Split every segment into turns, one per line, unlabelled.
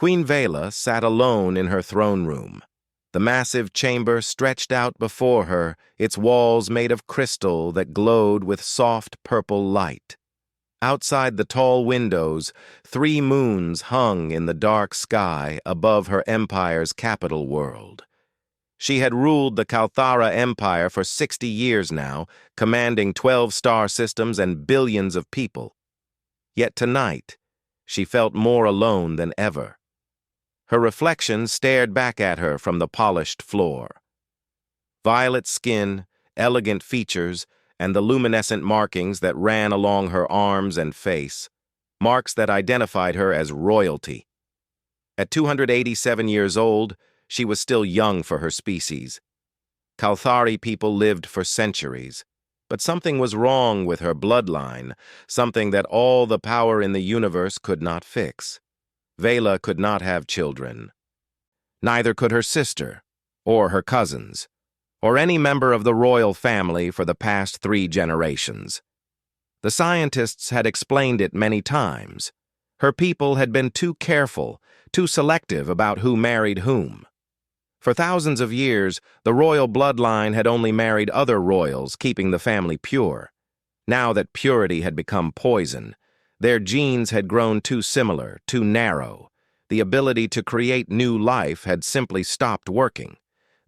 Queen Vela sat alone in her throne room. The massive chamber stretched out before her, its walls made of crystal that glowed with soft purple light. Outside the tall windows, 3 moons hung in the dark sky above her empire's capital world. She had ruled the Kalthara Empire for 60 years now, commanding 12 star systems and billions of people. Yet tonight, she felt more alone than ever. Her reflection stared back at her from the polished floor. Violet skin, elegant features, and the luminescent markings that ran along her arms and face, marks that identified her as royalty. At 287 years old, she was still young for her species. Kalthari people lived for centuries, but something was wrong with her bloodline, something that all the power in the universe could not fix. Vela could not have children. Neither could her sister, or her cousins, or any member of the royal family for the past 3 generations. The scientists had explained it many times. Her people had been too careful, too selective about who married whom. For thousands of years, the royal bloodline had only married other royals, keeping the family pure. Now that purity had become poison, their genes had grown too similar, too narrow. The ability to create new life had simply stopped working.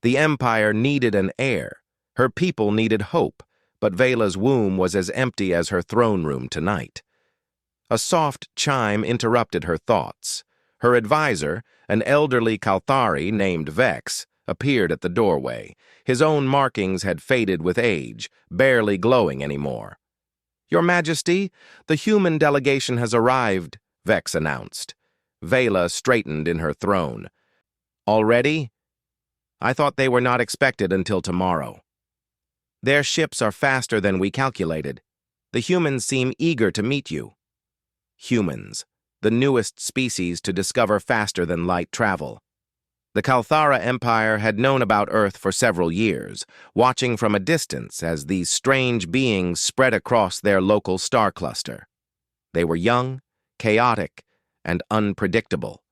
The empire needed an heir. Her people needed hope, but Vela's womb was as empty as her throne room tonight. A soft chime interrupted her thoughts. Her advisor, an elderly Kalthari named Vex, appeared at the doorway. His own markings had faded with age, barely glowing anymore. "Your Majesty, the human delegation has arrived," Vex announced. Vela straightened in her throne. "Already? I thought they were not expected until tomorrow." "Their ships are faster than we calculated. The humans seem eager to meet you." Humans, the newest species to discover faster-than-light travel. The Kalthara Empire had known about Earth for several years, watching from a distance as these strange beings spread across their local star cluster. They were young, chaotic, and unpredictable.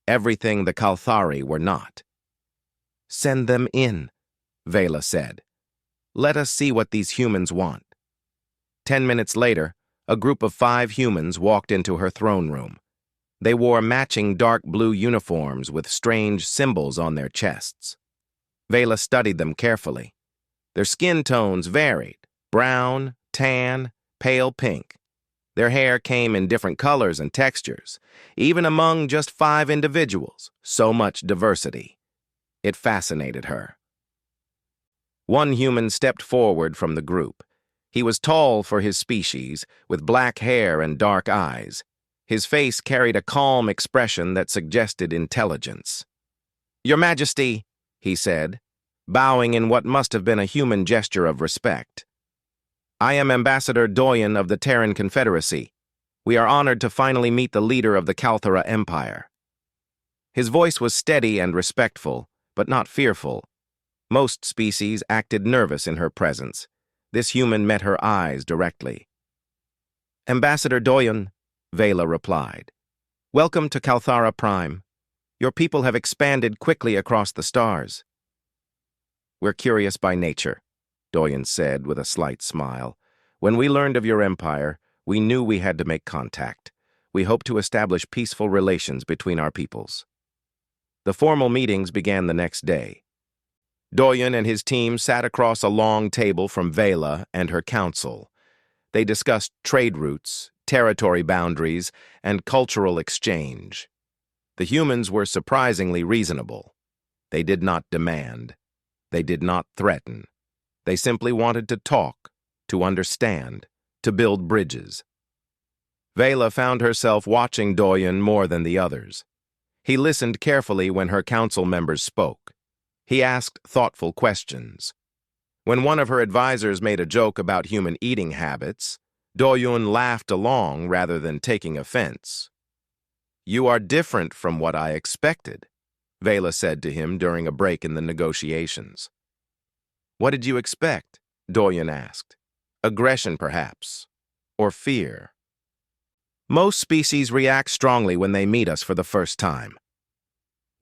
Everything the Kalthari were not. "Send them in," Vela said. "Let us see what these humans want." 10 minutes later, a group of 5 humans walked into her throne room. They wore matching dark blue uniforms with strange symbols on their chests. Vela studied them carefully. Their skin tones varied: brown, tan, pale pink. Their hair came in different colors and textures, even among just 5 individuals. So much diversity. It fascinated her. One human stepped forward from the group. He was tall for his species, with black hair and dark eyes. His face carried a calm expression that suggested intelligence. "Your Majesty," he said, bowing in what must have been a human gesture of respect. "I am Ambassador Doyen of the Terran Confederacy. We are honored to finally meet the leader of the Kalthara Empire." His voice was steady and respectful, but not fearful. Most species acted nervous in her presence. This human met her eyes directly. "Ambassador Doyen," Vela replied. "Welcome to Kalthara Prime. Your people have expanded quickly across the stars." "We're curious by nature," Doyen said with a slight smile. "When we learned of your empire, we knew we had to make contact. We hope to establish peaceful relations between our peoples." The formal meetings began the next day. Doyen and his team sat across a long table from Vela and her council. They discussed trade routes, territory boundaries, and cultural exchange. The humans were surprisingly reasonable. They did not demand. They did not threaten. They simply wanted to talk, to understand, to build bridges. Vela found herself watching Doyen more than the others. He listened carefully when her council members spoke. He asked thoughtful questions. When one of her advisors made a joke about human eating habits, Doyen laughed along rather than taking offense. "You are different from what I expected," Vela said to him during a break in the negotiations. "What did you expect?" Doyen asked. "Aggression, perhaps, or fear?" Most species react strongly when they meet us for the first time.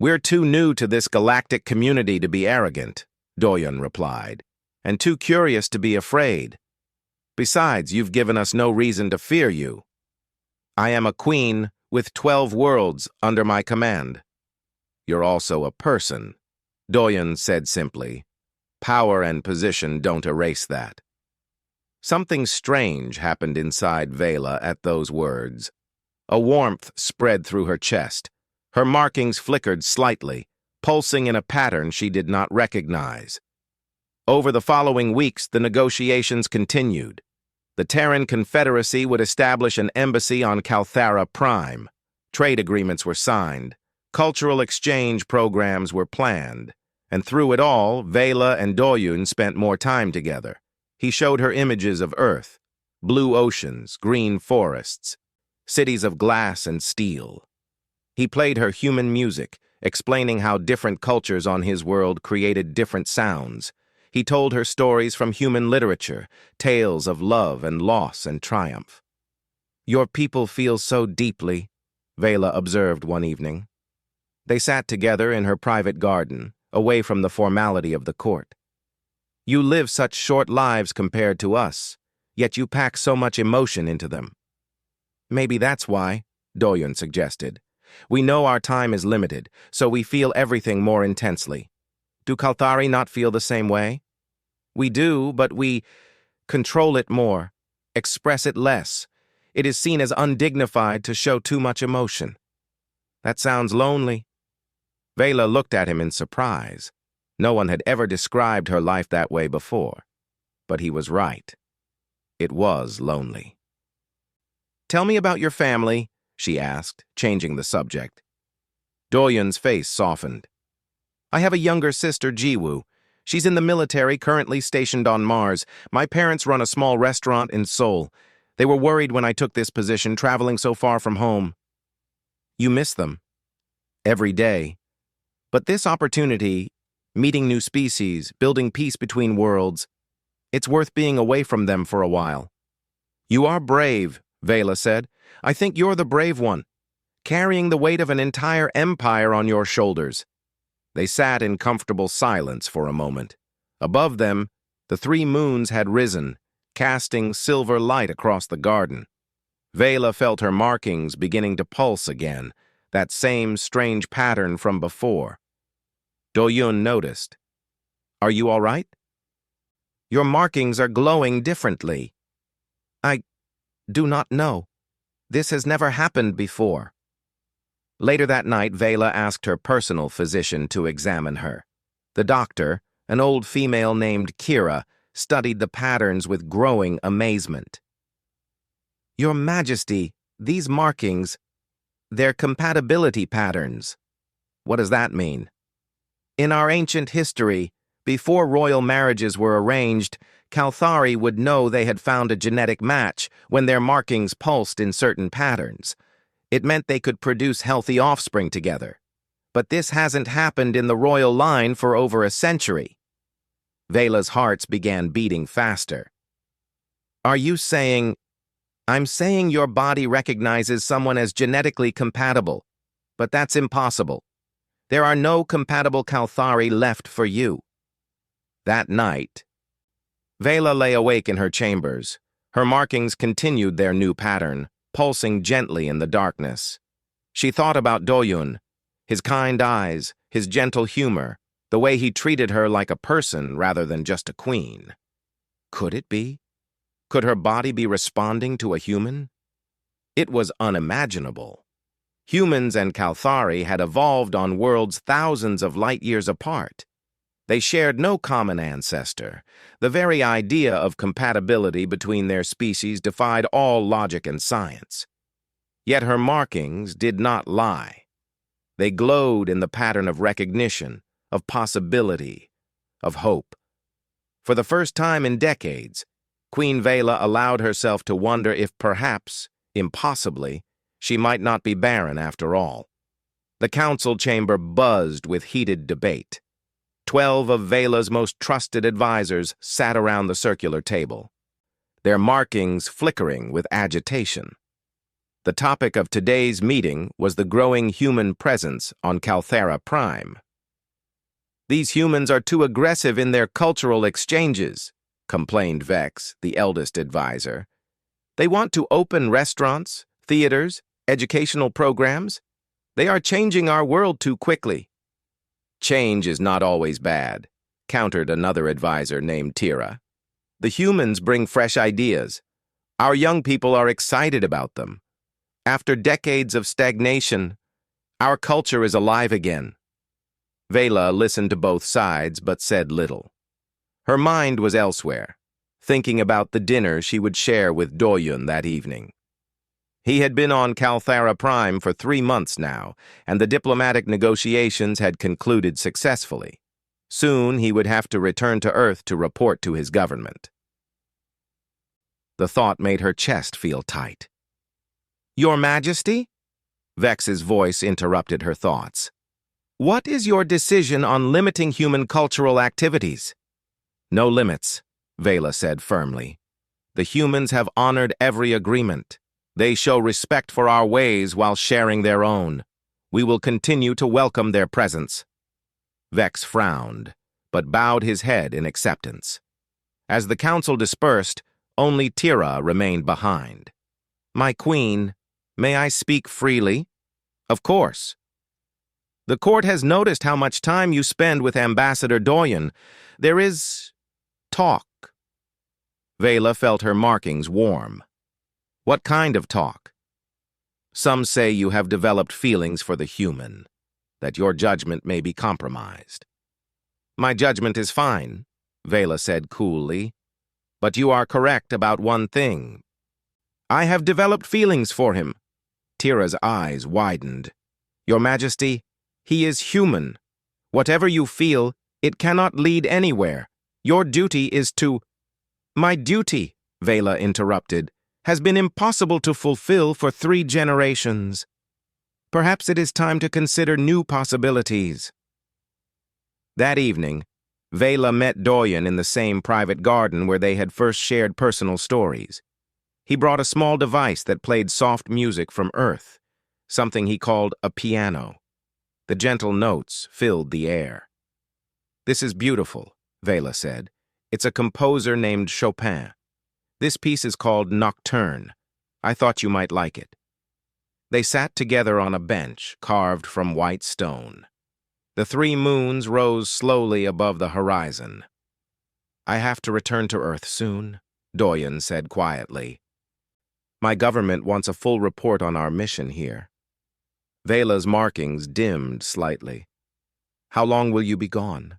We're too new to this galactic community to be arrogant, Doyon replied, and too curious to be afraid. Besides, you've given us no reason to fear you. I am a queen with 12 worlds under my command. You're also a person, Doyon said simply. Power and position don't erase that. Something strange happened inside Vela at those words. A warmth spread through her chest. Her markings flickered slightly, pulsing in a pattern she did not recognize. Over the following weeks, the negotiations continued. The Terran Confederacy would establish an embassy on Calthara Prime. Trade agreements were signed. Cultural exchange programs were planned. And through it all, Vela and Doyon spent more time together. He showed her images of Earth, blue oceans, green forests, cities of glass and steel. He played her human music, explaining how different cultures on his world created different sounds. He told her stories from human literature, tales of love and loss and triumph. Your people feel so deeply, Vela observed one evening. They sat together in her private garden, away from the formality of the court. You live such short lives compared to us, yet you pack so much emotion into them. Maybe that's why, Doyon suggested. We know our time is limited, so we feel everything more intensely. Do Kalthari not feel the same way? We do, but we control it more, express it less. It is seen as undignified to show too much emotion. That sounds lonely. Vela looked at him in surprise. No one had ever described her life that way before. But he was right. It was lonely. Tell me about your family, she asked, changing the subject. Doyon's face softened. I have a younger sister, Jiwoo. She's in the military, currently stationed on Mars. My parents run a small restaurant in Seoul. They were worried when I took this position, traveling so far from home. You miss them. Every day. But this opportunity, meeting new species, building peace between worlds, it's worth being away from them for a while. You are brave, Vela said. I think you're the brave one, carrying the weight of an entire empire on your shoulders. They sat in comfortable silence for a moment. Above them, the 3 moons had risen, casting silver light across the garden. Vela felt her markings beginning to pulse again, that same strange pattern from before. Doyon noticed. Are you all right? Your markings are glowing differently. I do not know. This has never happened before. Later that night, Vela asked her personal physician to examine her. The doctor, an old female named Kira, studied the patterns with growing amazement. Your Majesty, these markings, they're compatibility patterns. What does that mean? In our ancient history, before royal marriages were arranged, Kalthari would know they had found a genetic match when their markings pulsed in certain patterns. It meant they could produce healthy offspring together. But this hasn't happened in the royal line for over a century. Vela's hearts began beating faster. Are you saying... I'm saying your body recognizes someone as genetically compatible, but that's impossible. There are no compatible Kalthari left for you. That night, Vela lay awake in her chambers. Her markings continued their new pattern, pulsing gently in the darkness. She thought about Doyon, his kind eyes, his gentle humor, the way he treated her like a person rather than just a queen. Could it be? Could her body be responding to a human? It was unimaginable. Humans and Kalthari had evolved on worlds thousands of light years apart. They shared no common ancestor. The very idea of compatibility between their species defied all logic and science. Yet her markings did not lie. They glowed in the pattern of recognition, of possibility, of hope. For the first time in decades, Queen Vela allowed herself to wonder if perhaps, impossibly, she might not be barren after all. The council chamber buzzed with heated debate. 12 of Vela's most trusted advisors sat around the circular table, their markings flickering with agitation. The topic of today's meeting was the growing human presence on Calthera Prime. "These humans are too aggressive in their cultural exchanges," complained Vex, the eldest advisor. "They want to open restaurants, theaters, educational programs. They are changing our world too quickly." "Change is not always bad," countered another advisor named Tira. "The humans bring fresh ideas. Our young people are excited about them. After decades of stagnation, our culture is alive again." Vela listened to both sides but said little. Her mind was elsewhere, thinking about the dinner she would share with Doyun that evening. He had been on Calthera Prime for 3 months now, and the diplomatic negotiations had concluded successfully. Soon he would have to return to Earth to report to his government. The thought made her chest feel tight. "Your Majesty?" Vex's voice interrupted her thoughts. "What is your decision on limiting human cultural activities?" "No limits," Vela said firmly. "The humans have honored every agreement. They show respect for our ways while sharing their own. We will continue to welcome their presence." Vex frowned, but bowed his head in acceptance. As the council dispersed, only Tira remained behind. "My queen, may I speak freely?" "Of course." "The court has noticed how much time you spend with Ambassador Doyen. There is talk." Vela felt her markings warm. "What kind of talk?" "Some say you have developed feelings for the human, that your judgment may be compromised." "My judgment is fine," Vela said coolly. "But you are correct about one thing. I have developed feelings for him." Tira's eyes widened. "Your Majesty, he is human. Whatever you feel, it cannot lead anywhere. Your duty is to—" "My duty," Vela interrupted, "has been impossible to fulfill for 3 generations. Perhaps it is time to consider new possibilities." That evening, Vela met Doyen in the same private garden where they had first shared personal stories. He brought a small device that played soft music from Earth, something he called a piano. The gentle notes filled the air. "This is beautiful," Vela said. "It's a composer named Chopin. This piece is called Nocturne. I thought you might like it." They sat together on a bench carved from white stone. The 3 moons rose slowly above the horizon. "I have to return to Earth soon," Doyen said quietly. "My government wants a full report on our mission here." Vela's markings dimmed slightly. "How long will you be gone?"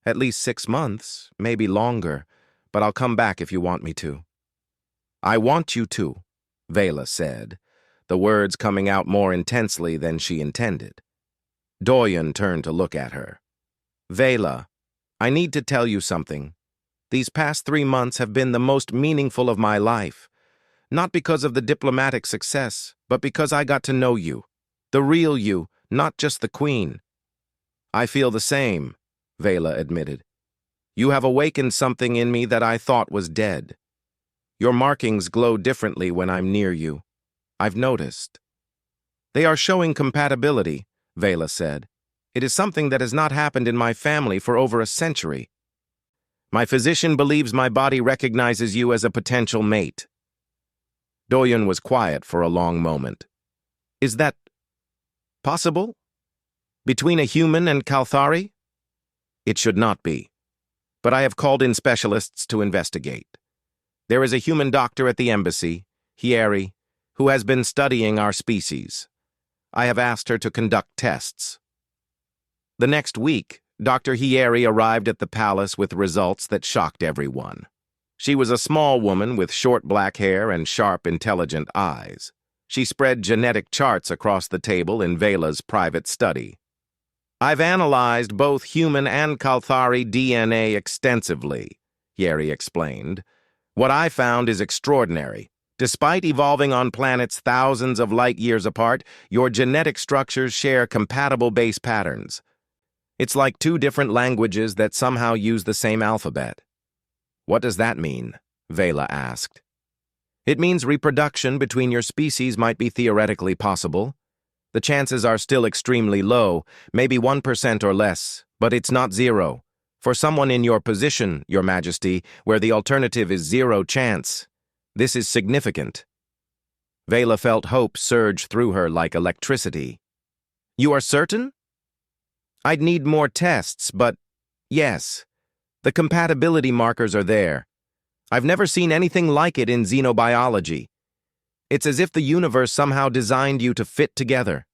"At least 6 months, maybe longer, but I'll come back if you want me to." "I want you to," Vela said, the words coming out more intensely than she intended. Doyen turned to look at her. "Vela, I need to tell you something. These past 3 months have been the most meaningful of my life. Not because of the diplomatic success, but because I got to know you. The real you, not just the queen." "I feel the same," Vela admitted. "You have awakened something in me that I thought was dead. Your markings glow differently when I'm near you. I've noticed." "They are showing compatibility," Vela said. "It is something that has not happened in my family for over a century. My physician believes my body recognizes you as a potential mate." Doyen was quiet for a long moment. "Is that possible? Between a human and Kalthari?" "It should not be. But I have called in specialists to investigate. There is a human doctor at the embassy, Hieri, who has been studying our species. I have asked her to conduct tests." The next week, Dr. Hieri arrived at the palace with results that shocked everyone. She was a small woman with short black hair and sharp, intelligent eyes. She spread genetic charts across the table in Vela's private study. "I've analyzed both human and Kalthari DNA extensively," Hieri explained. "What I found is extraordinary. Despite evolving on planets thousands of light years apart, your genetic structures share compatible base patterns. It's like 2 different languages that somehow use the same alphabet." "What does that mean?" Vela asked. It means reproduction between your species might be theoretically possible. The chances are still extremely low, maybe 1% or less, but it's not zero. For someone in your position, Your Majesty, where the alternative is zero chance, this is significant. Vela felt hope surge through her like electricity. You are certain? I'd need more tests, but yes, the compatibility markers are there. I've never seen anything like it in xenobiology. It's as if the universe somehow designed you to fit together.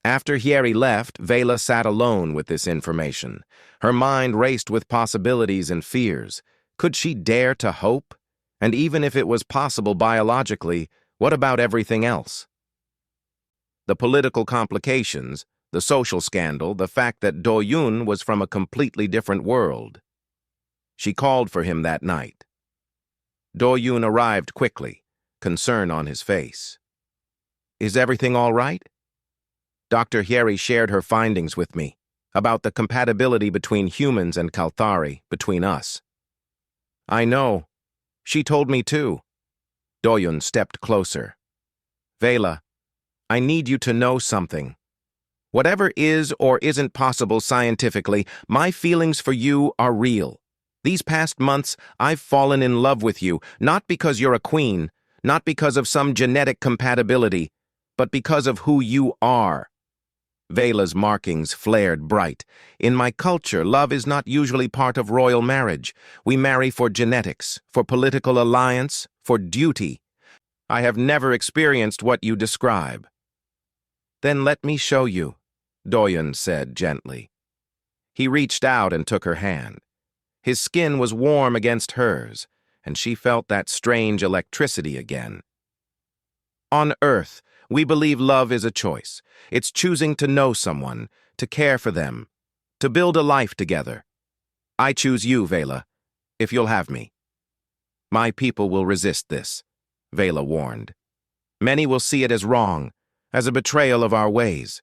After Hieri left, Vela sat alone with this information. Her mind raced with possibilities and fears. Could she dare to hope? And even if it was possible biologically, what about everything else? The political complications, the social scandal, the fact that Do-Yun was from a completely different world. She called for him that night. Do-Yun arrived quickly, concern on his face. Is everything all right? Dr. Hieri shared her findings with me about the compatibility between humans and Kalthari, between us. I know. She told me too. Do-Yun stepped closer. Vela, I need you to know something. Whatever is or isn't possible scientifically, my feelings for you are real. These past months, I've fallen in love with you, not because you're a queen, not because of some genetic compatibility, but because of who you are. Vela's markings flared bright. In my culture, love is not usually part of royal marriage. We marry for genetics, for political alliance, for duty. I have never experienced what you describe. Then let me show you, Do-Yun said gently. He reached out and took her hand. His skin was warm against hers, and she felt that strange electricity again. On Earth, we believe love is a choice. It's choosing to know someone, to care for them, to build a life together. I choose you, Vela, if you'll have me. My people will resist this, Vela warned. Many will see it as wrong, as a betrayal of our ways.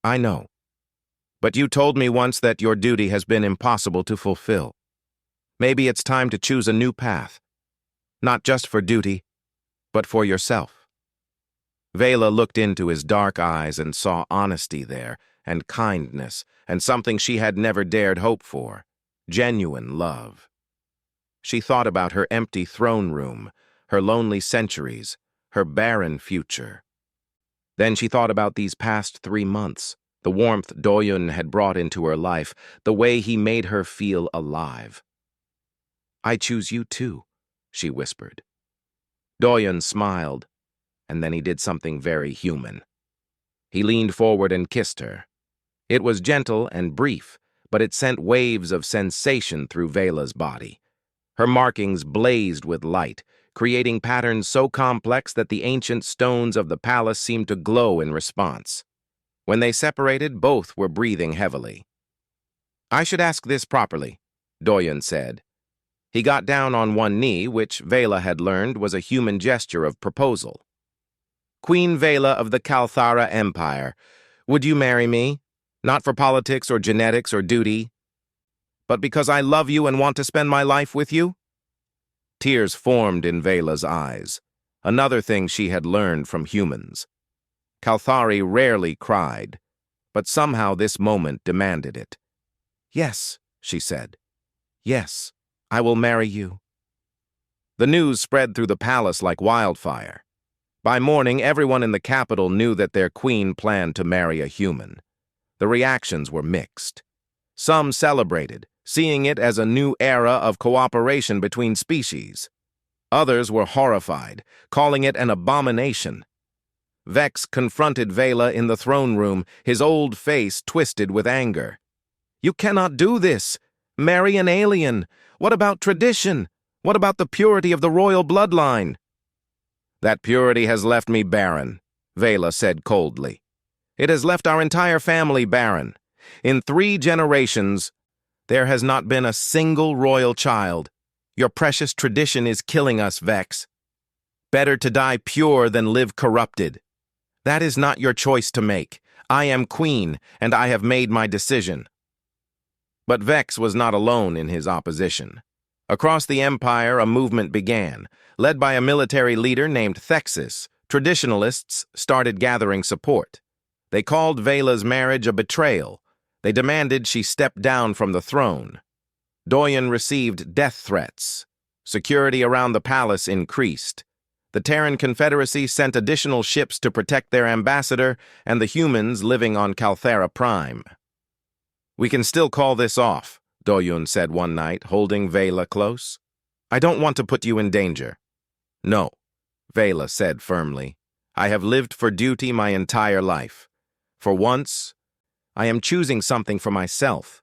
I know. But you told me once that your duty has been impossible to fulfill. Maybe it's time to choose a new path, not just for duty, but for yourself. Vela looked into his dark eyes and saw honesty there, and kindness, and something she had never dared hope for, genuine love. She thought about her empty throne room, her lonely centuries, her barren future. Then she thought about these past 3 months, the warmth Do-Yun had brought into her life, the way he made her feel alive. I choose you too, she whispered. Do-Yun smiled, and then he did something very human. He leaned forward and kissed her. It was gentle and brief, but it sent waves of sensation through Vela's body. Her markings blazed with light, creating patterns so complex that the ancient stones of the palace seemed to glow in response. When they separated, both were breathing heavily. I should ask this properly, Do-Yun said. He got down on one knee, which Vela had learned was a human gesture of proposal. Queen Vela of the Kalthara Empire, would you marry me? Not for politics or genetics or duty, but because I love you and want to spend my life with you? Tears formed in Vela's eyes, another thing she had learned from humans. Kalthari rarely cried, but somehow this moment demanded it. Yes, she said. Yes, I will marry you. The news spread through the palace like wildfire. By morning, everyone in the capital knew that their queen planned to marry a human. The reactions were mixed. Some celebrated, seeing it as a new era of cooperation between species. Others were horrified, calling it an abomination. Vex confronted Vela in the throne room, his old face twisted with anger. You cannot do this. Marry an alien. What about tradition? What about the purity of the royal bloodline? That purity has left me barren, Vela said coldly. It has left our entire family barren. In 3 generations, there has not been a single royal child. Your precious tradition is killing us, Vex. Better to die pure than live corrupted. That is not your choice to make. I am queen, and I have made my decision. But Vex was not alone in his opposition. Across the empire, a movement began. Led by a military leader named Thexis, traditionalists started gathering support. They called Vela's marriage a betrayal. They demanded she step down from the throne. Doyen received death threats. Security around the palace increased. The Terran Confederacy sent additional ships to protect their ambassador and the humans living on Calthera Prime. "We can still call this off," Doyen said one night, holding Vela close. "I don't want to put you in danger." "No," Vela said firmly. "I have lived for duty my entire life. For once, I am choosing something for myself.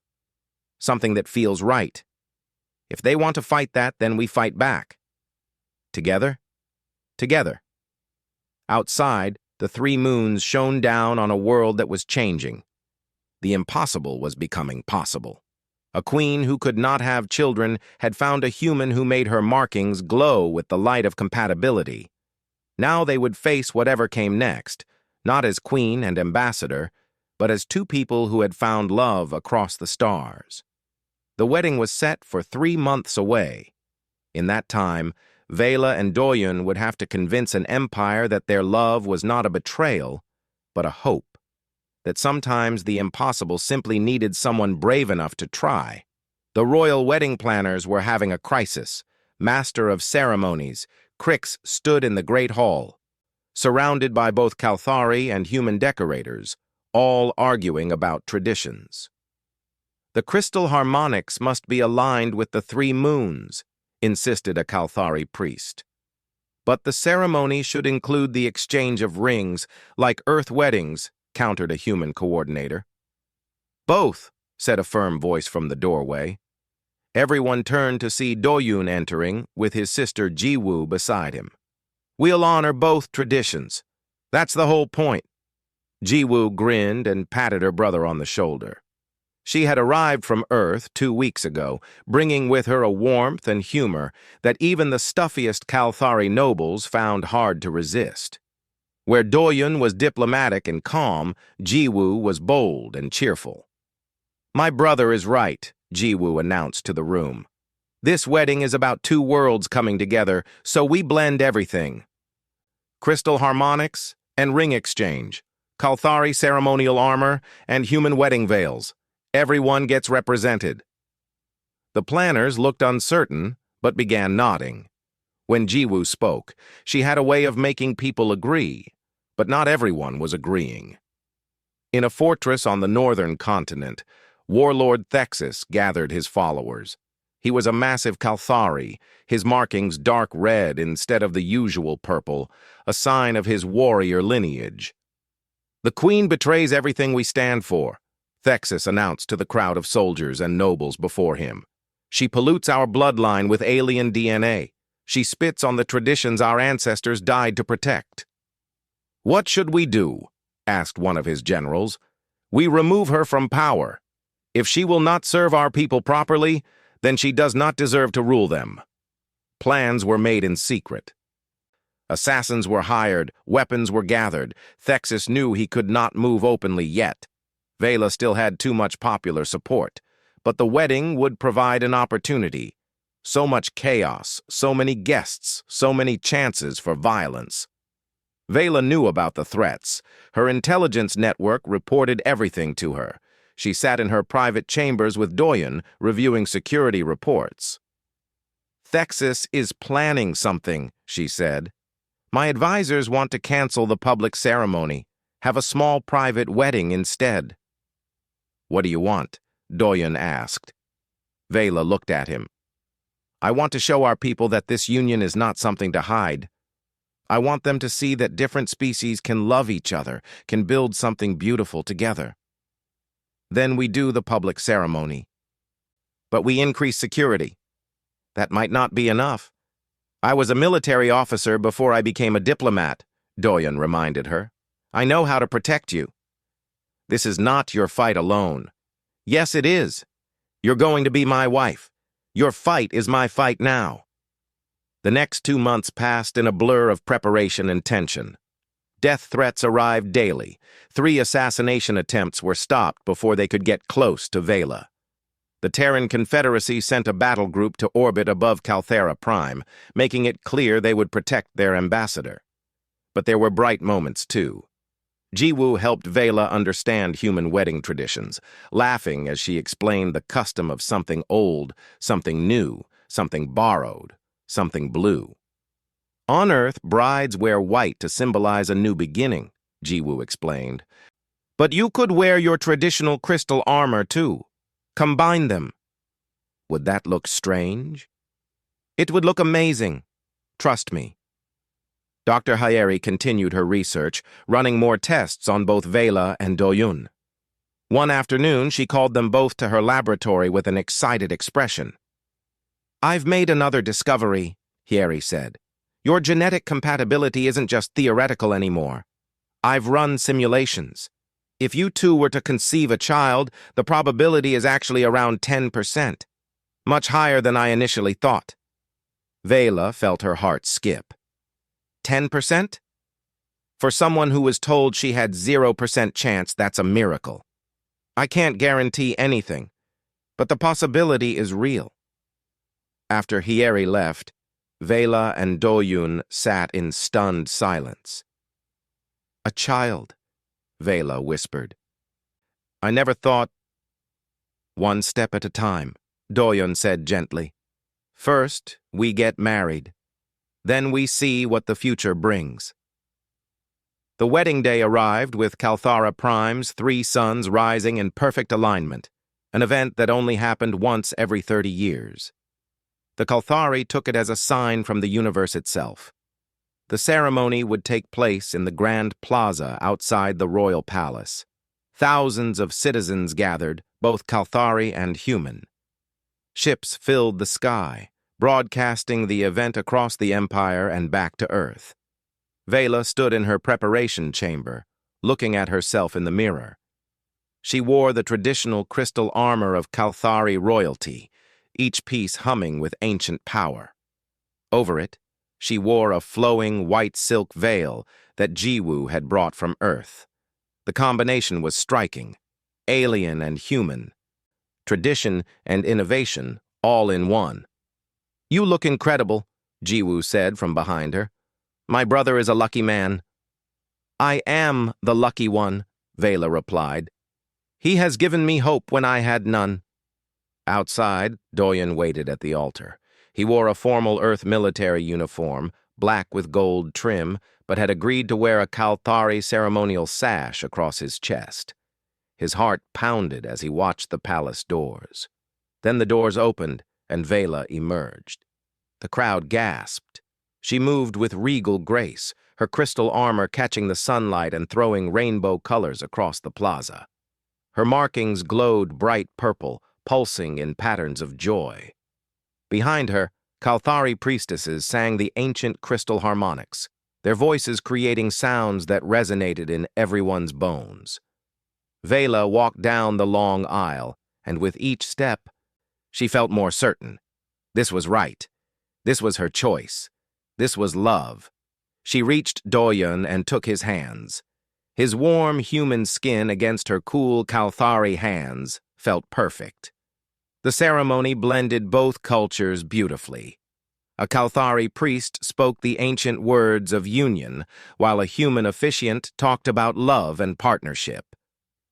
Something that feels right. If they want to fight that, then we fight back. Together? Together." Outside, the three moons shone down on a world that was changing. The impossible was becoming possible. A queen who could not have children had found a human who made her markings glow with the light of compatibility. Now they would face whatever came next, not as queen and ambassador, but as two people who had found love across the stars. The wedding was set for 3 months away. In that time, Vela and Doyen would have to convince an empire that their love was not a betrayal, but a hope. That sometimes the impossible simply needed someone brave enough to try. The royal wedding planners were having a crisis. Master of ceremonies, Crix stood in the Great Hall, surrounded by both Calthari and human decorators, all arguing about traditions. "The crystal harmonics must be aligned with the 3 moons, insisted a Calthari priest. "But the ceremony should include the exchange of rings, like Earth weddings," countered a human coordinator. "Both," said a firm voice from the doorway. Everyone turned to see Doyen entering, with his sister Jiwoo beside him. "We'll honor both traditions. That's the whole point." Jiwoo grinned and patted her brother on the shoulder. She had arrived from Earth 2 weeks ago, bringing with her a warmth and humor that even the stuffiest Calthari nobles found hard to resist. Where Doyen was diplomatic and calm, Jiwoo was bold and cheerful. "My brother is right," Jiwoo announced to the room. "This wedding is about 2 worlds coming together, so we blend everything. Crystal harmonics and ring exchange, Calthari ceremonial armor, and human wedding veils. Everyone gets represented." The planners looked uncertain, but began nodding. When Jiwoo spoke, she had a way of making people agree, but not everyone was agreeing. In a fortress on the northern continent, Warlord Thexis gathered his followers. He was a massive Calthari, his markings dark red instead of the usual purple, a sign of his warrior lineage. "The Queen betrays everything we stand for," Thexis announced to the crowd of soldiers and nobles before him. "She pollutes our bloodline with alien DNA. She spits on the traditions our ancestors died to protect." "What should we do?" asked one of his generals. "We remove her from power. If she will not serve our people properly, then she does not deserve to rule them." Plans were made in secret. Assassins were hired, weapons were gathered. Thexis knew he could not move openly yet. Vela still had too much popular support, but the wedding would provide an opportunity. So much chaos, so many guests, so many chances for violence. Vela knew about the threats. Her intelligence network reported everything to her. She sat in her private chambers with Doyen, reviewing security reports. "Thexis is planning something," she said. "My advisors want to cancel the public ceremony, have a small private wedding instead." "What do you want?" Doyen asked. Vela looked at him. "I want to show our people that this union is not something to hide. I want them to see that different species can love each other, can build something beautiful together. Then we do the public ceremony. But we increase security. That might not be enough. I was a military officer before I became a diplomat," Doyen reminded her. "I know how to protect you. This is not your fight alone." "Yes, it is. You're going to be my wife. Your fight is my fight now." The next 2 months passed in a blur of preparation and tension. Death threats arrived daily. 3 assassination attempts were stopped before they could get close to Vela. The Terran Confederacy sent a battle group to orbit above Calthera Prime, making it clear they would protect their ambassador. But there were bright moments, too. Jiwoo helped Vela understand human wedding traditions, laughing as she explained the custom of something old, something new, something borrowed, something blue. On Earth, brides wear white to symbolize a new beginning, Jiwoo explained. But you could wear your traditional crystal armor, too. Combine them. Would that look strange? It would look amazing. Trust me. Dr. Hyeri continued her research, running more tests on both Vela and Do-Yun. One afternoon, she called them both to her laboratory with an excited expression. "I've made another discovery," Hyeri said. "Your genetic compatibility isn't just theoretical anymore. I've run simulations. If you two were to conceive a child, the probability is actually around 10%, much higher than I initially thought." Vela felt her heart skip. 10%? For someone who was told she had 0% chance, that's a miracle. I can't guarantee anything, but the possibility is real. After Hyeri left, Vela and Do-Yun sat in stunned silence. "A child," Vela whispered. "I never thought—" "One step at a time," Do-Yun said gently. "First, we get married. Then we see what the future brings." The wedding day arrived with Calthara Prime's 3 suns rising in perfect alignment, an event that only happened once every 30 years. The Calthari took it as a sign from the universe itself. The ceremony would take place in the Grand Plaza outside the royal palace. Thousands of citizens gathered, both Calthari and human. Ships filled the sky, broadcasting the event across the Empire and back to Earth. Vela stood in her preparation chamber, looking at herself in the mirror. She wore the traditional crystal armor of Calthari royalty, each piece humming with ancient power. Over it, she wore a flowing white silk veil that Jiwoo had brought from Earth. The combination was striking, alien and human, tradition and innovation all in one. "You look incredible," Jiwoo said from behind her. "My brother is a lucky man." "I am the lucky one," Vela replied. "He has given me hope when I had none." Outside, Do-Yun waited at the altar. He wore a formal Earth military uniform, black with gold trim, but had agreed to wear a Calthari ceremonial sash across his chest. His heart pounded as he watched the palace doors. Then the doors opened, and Vela emerged. The crowd gasped. She moved with regal grace, her crystal armor catching the sunlight and throwing rainbow colors across the plaza. Her markings glowed bright purple, pulsing in patterns of joy. Behind her, Calthari priestesses sang the ancient crystal harmonics, their voices creating sounds that resonated in everyone's bones. Vela walked down the long aisle, and with each step, she felt more certain. This was right. This was her choice. This was love. She reached Do-Yun and took his hands. His warm human skin against her cool Calthari hands felt perfect. The ceremony blended both cultures beautifully. A Calthari priest spoke the ancient words of union, while a human officiant talked about love and partnership.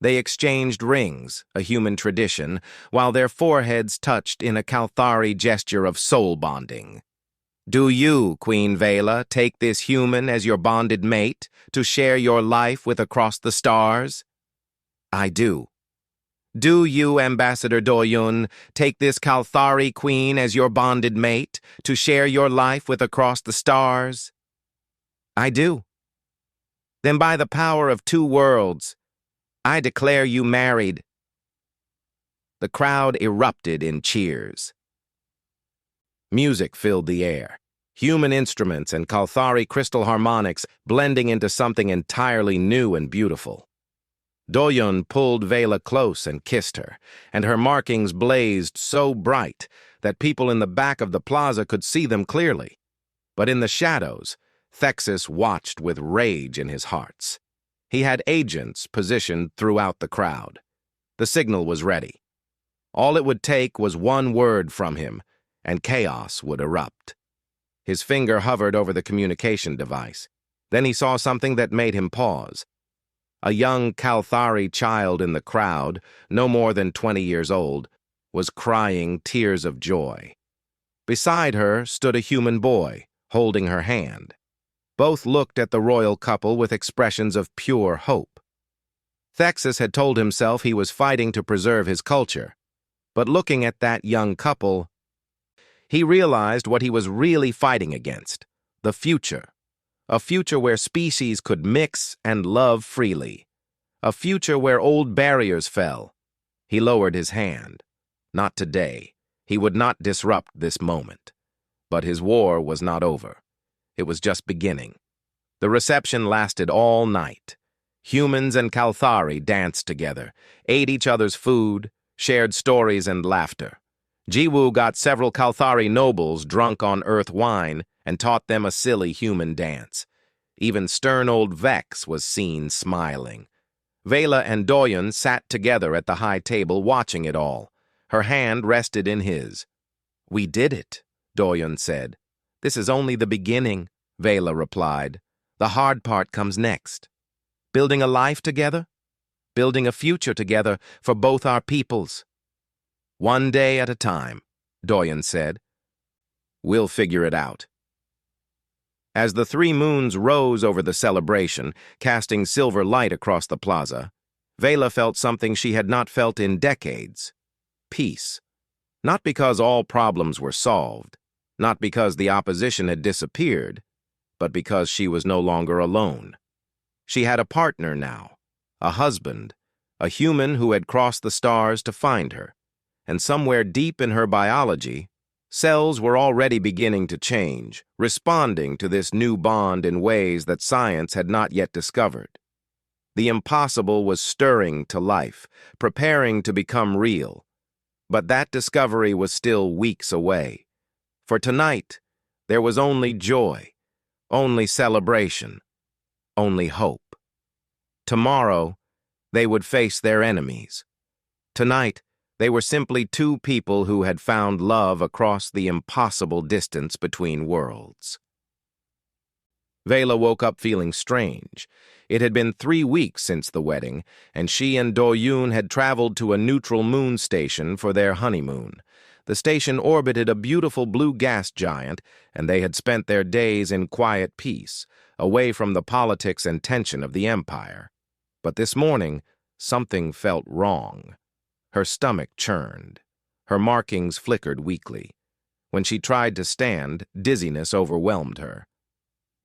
They exchanged rings, a human tradition, while their foreheads touched in a Calthari gesture of soul bonding. "Do you, Queen Vela, take this human as your bonded mate to share your life with across the stars?" "I do." "Do you, Ambassador Do-Yun, take this Calthari queen as your bonded mate to share your life with across the stars?" "I do." "Then by the power of 2 worlds, I declare you married." The crowd erupted in cheers. Music filled the air, human instruments and Calthari crystal harmonics blending into something entirely new and beautiful. Do-Yun pulled Vela close and kissed her, and her markings blazed so bright that people in the back of the plaza could see them clearly. But in the shadows, Thexus watched with rage in his hearts. He had agents positioned throughout the crowd. The signal was ready. All it would take was one word from him, and chaos would erupt. His finger hovered over the communication device. Then he saw something that made him pause. A young Kalthari child in the crowd, no more than 20 years old, was crying tears of joy. Beside her stood a human boy, holding her hand. Both looked at the royal couple with expressions of pure hope. Thexus had told himself he was fighting to preserve his culture, but looking at that young couple, he realized what he was really fighting against: the future. A future where species could mix and love freely. A future where old barriers fell. He lowered his hand. Not today. He would not disrupt this moment. But his war was not over. It was just beginning. The reception lasted all night. Humans and Kalthari danced together, ate each other's food, shared stories and laughter. Jiwoo got several Kalthari nobles drunk on earth wine and taught them a silly human dance. Even stern old Vex was seen smiling. Vela and Doyun sat together at the high table watching it all. Her hand rested in his. "We did it," Doyun said. "This is only the beginning," Vela replied. "The hard part comes next. Building a life together? Building a future together for both our peoples." "One day at a time," Doyun said. "We'll figure it out." As the three moons rose over the celebration, casting silver light across the plaza, Vela felt something she had not felt in decades: peace. Not because all problems were solved, not because the opposition had disappeared, but because she was no longer alone. She had a partner now, a husband, a human who had crossed the stars to find her, and somewhere deep in her biology, cells were already beginning to change, responding to this new bond in ways that science had not yet discovered. The impossible was stirring to life, preparing to become real. But that discovery was still weeks away. For tonight, there was only joy, only celebration, only hope. Tomorrow, they would face their enemies. Tonight, they were simply two people who had found love across the impossible distance between worlds. Vela woke up feeling strange. It had been 3 weeks since the wedding, and she and Do-yoon had traveled to a neutral moon station for their honeymoon. The station orbited a beautiful blue gas giant, and they had spent their days in quiet peace, away from the politics and tension of the empire. But this morning, something felt wrong. Her stomach churned. Her markings flickered weakly. When she tried to stand, dizziness overwhelmed her.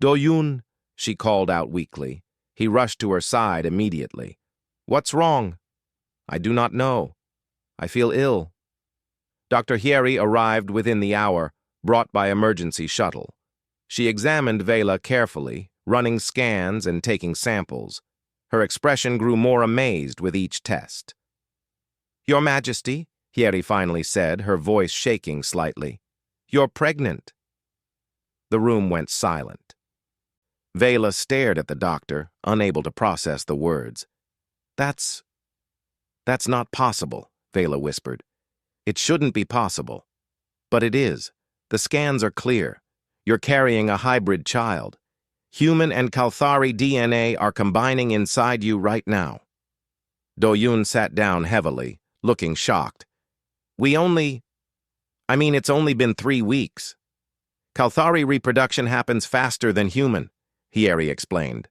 "Do-yoon," she called out weakly. He rushed to her side immediately. "What's wrong?" "I do not know. I feel ill." Dr. Hyeri arrived within the hour, brought by emergency shuttle. She examined Vela carefully, running scans and taking samples. Her expression grew more amazed with each test. "Your Majesty," Hyeri finally said, her voice shaking slightly. "You're pregnant." The room went silent. Vela stared at the doctor, unable to process the words. That's not possible," Vela whispered. "It shouldn't be possible. But it is. The scans are clear. You're carrying a hybrid child. Human and Kalthari DNA are combining inside you right now." Do-yoon sat down heavily, looking shocked. It's only been 3 weeks. Kalthari reproduction happens faster than human," Hyeri explained.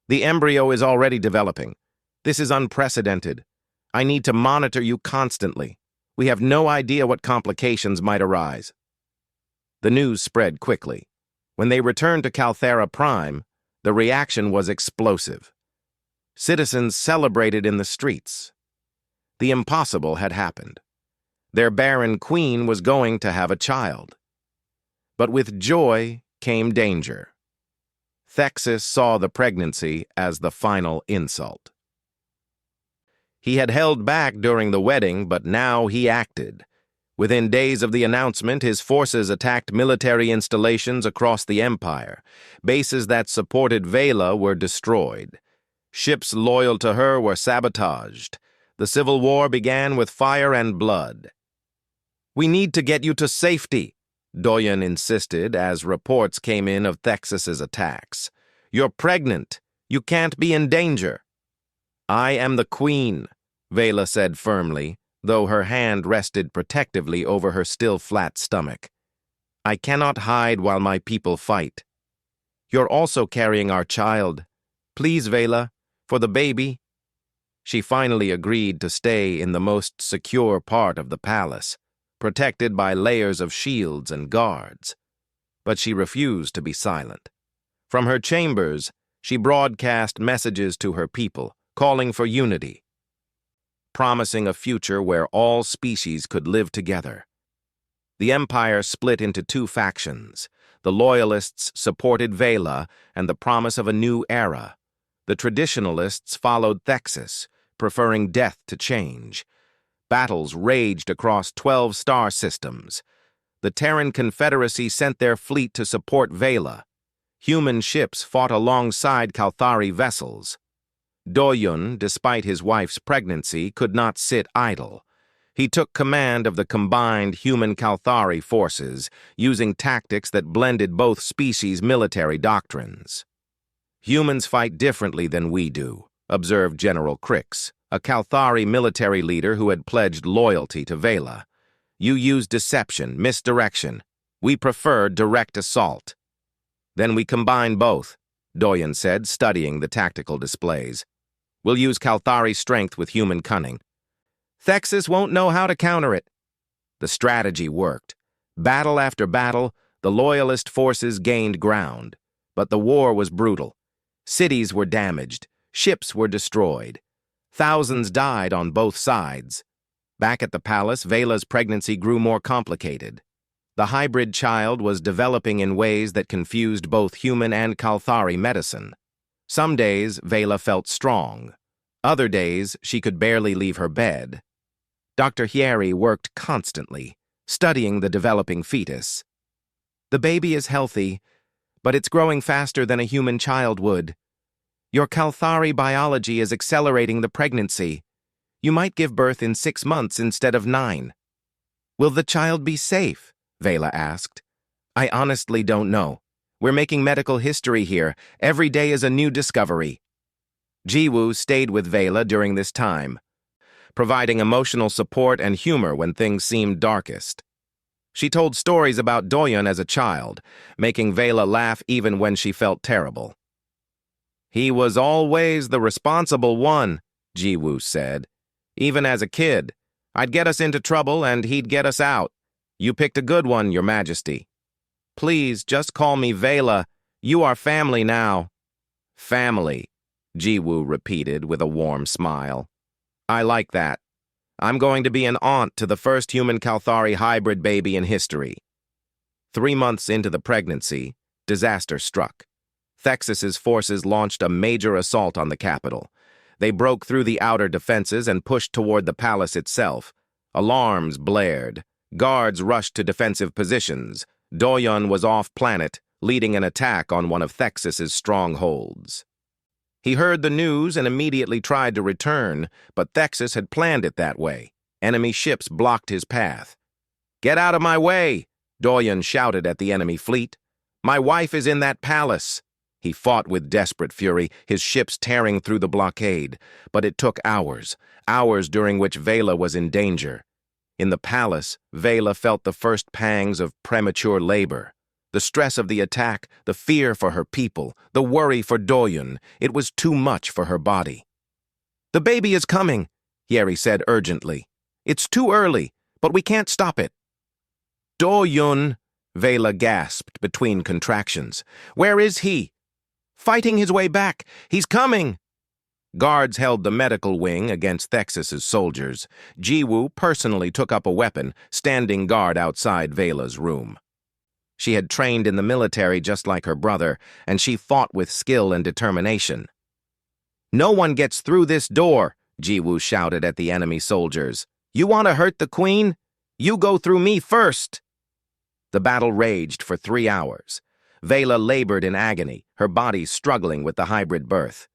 "The embryo is already developing. This is unprecedented. I need to monitor you constantly. We have no idea what complications might arise." The news spread quickly. When they returned to Kalthera Prime, the reaction was explosive. Citizens celebrated in the streets. The impossible had happened. Their barren queen was going to have a child. But with joy came danger. Thexus saw the pregnancy as the final insult. He had held back during the wedding, but now he acted. Within days of the announcement, his forces attacked military installations across the empire. Bases that supported Vela were destroyed. Ships loyal to her were sabotaged. The civil war began with fire and blood. "We need to get you to safety," Doyen insisted as reports came in of Thexus's attacks. "You're pregnant. You can't be in danger." "I am the queen," Vela said firmly, though her hand rested protectively over her still flat stomach. "I cannot hide while my people fight." "You're also carrying our child. Please, Vela, for the baby." She finally agreed to stay in the most secure part of the palace, protected by layers of shields and guards. But she refused to be silent. From her chambers, she broadcast messages to her people, calling for unity, promising a future where all species could live together. The empire split into two factions. The loyalists supported Vela and the promise of a new era. The traditionalists followed Thexus, preferring death to change. Battles raged across 12 star systems. The Terran Confederacy sent their fleet to support Vela. Human ships fought alongside Kalthari vessels. Doyun, despite his wife's pregnancy, could not sit idle. He took command of the combined human Kalthari forces, using tactics that blended both species' military doctrines. "Humans fight differently than we do," observed General Crix, a Kalthari military leader who had pledged loyalty to Vela. "You use deception, misdirection. We prefer direct assault." "Then we combine both," Doyen said, studying the tactical displays. "We'll use Kalthari strength with human cunning. Thexus won't know how to counter it." The strategy worked. Battle after battle, the loyalist forces gained ground. But the war was brutal. Cities were damaged. Ships were destroyed. Thousands died on both sides. Back at the palace, Vela's pregnancy grew more complicated. The hybrid child was developing in ways that confused both human and Kalthari medicine. Some days, Vela felt strong. Other days, she could barely leave her bed. Dr. Hieri worked constantly, studying the developing fetus. "The baby is healthy, but it's growing faster than a human child would. Your Kalthari biology is accelerating the pregnancy. You might give birth in 6 months instead of 9. "Will the child be safe?" Vela asked. "I honestly don't know. We're making medical history here. Every day is a new discovery." Jiwoo stayed with Vela during this time, providing emotional support and humor when things seemed darkest. She told stories about Doyen as a child, making Vela laugh even when she felt terrible. "He was always the responsible one," Jiwoo said. "Even as a kid, I'd get us into trouble and he'd get us out. You picked a good one, Your Majesty. Please, just call me Vela. You are family now." "Family," Jiwoo repeated with a warm smile. "I like that. I'm going to be an aunt to the first human Kalthari hybrid baby in history." 3 months into the pregnancy, disaster struck. Thexus's forces launched a major assault on the capital. They broke through the outer defenses and pushed toward the palace itself. Alarms blared. Guards rushed to defensive positions. Doyen was off-planet, leading an attack on one of Thexus's strongholds. He heard the news and immediately tried to return, but Thexus had planned it that way. Enemy ships blocked his path. "Get out of my way!" Doyen shouted at the enemy fleet. "My wife is in that palace." He fought with desperate fury, his ships tearing through the blockade. But it took hours during which Vela was in danger. In the palace, Vela felt the first pangs of premature labor. The stress of the attack, the fear for her people, the worry for Doyen, it was too much for her body. "The baby is coming," Hieri said urgently. "It's too early, but we can't stop it." "Doyen," Vela gasped between contractions. "Where is he?" "Fighting his way back. He's coming." Guards held the medical wing against Thexus's soldiers. Jiwoo personally took up a weapon, standing guard outside Vela's room. She had trained in the military just like her brother, and she fought with skill and determination. "No one gets through this door," Jiwoo shouted at the enemy soldiers. "You want to hurt the queen? You go through me first." The battle raged for 3 hours. Vela labored in agony, her body struggling with the hybrid birth.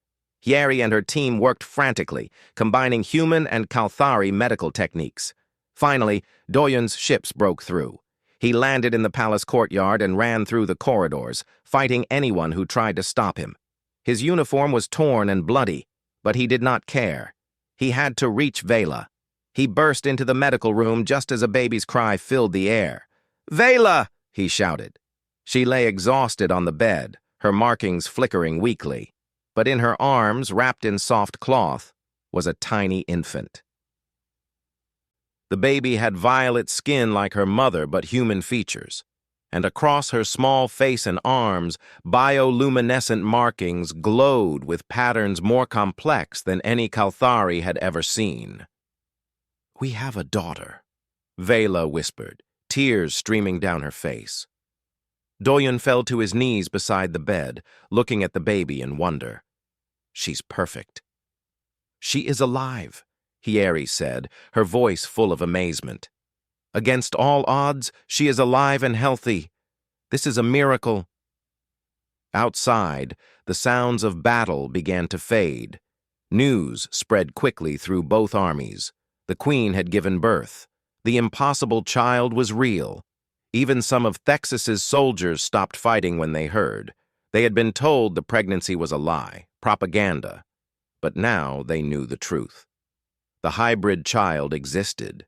Yeri and her team worked frantically, combining human and Kalthari medical techniques. Finally, Doyen's ships broke through. He landed in the palace courtyard and ran through the corridors, fighting anyone who tried to stop him. His uniform was torn and bloody, but he did not care. He had to reach Vela. He burst into the medical room just as a baby's cry filled the air. "Vela!" he shouted. She lay exhausted on the bed, her markings flickering weakly. But in her arms, wrapped in soft cloth, was a tiny infant. The baby had violet skin like her mother but human features, and across her small face and arms, bioluminescent markings glowed with patterns more complex than any Kalthari had ever seen. "We have a daughter," Vela whispered, tears streaming down her face. Doyen fell to his knees beside the bed, looking at the baby in wonder. "She's perfect." "She is alive," Hieri said, her voice full of amazement. "Against all odds, she is alive and healthy. This is a miracle." Outside, the sounds of battle began to fade. News spread quickly through both armies. The queen had given birth. The impossible child was real. Even some of Thexus's soldiers stopped fighting when they heard. They had been told the pregnancy was a lie, propaganda. But now they knew the truth. The hybrid child existed.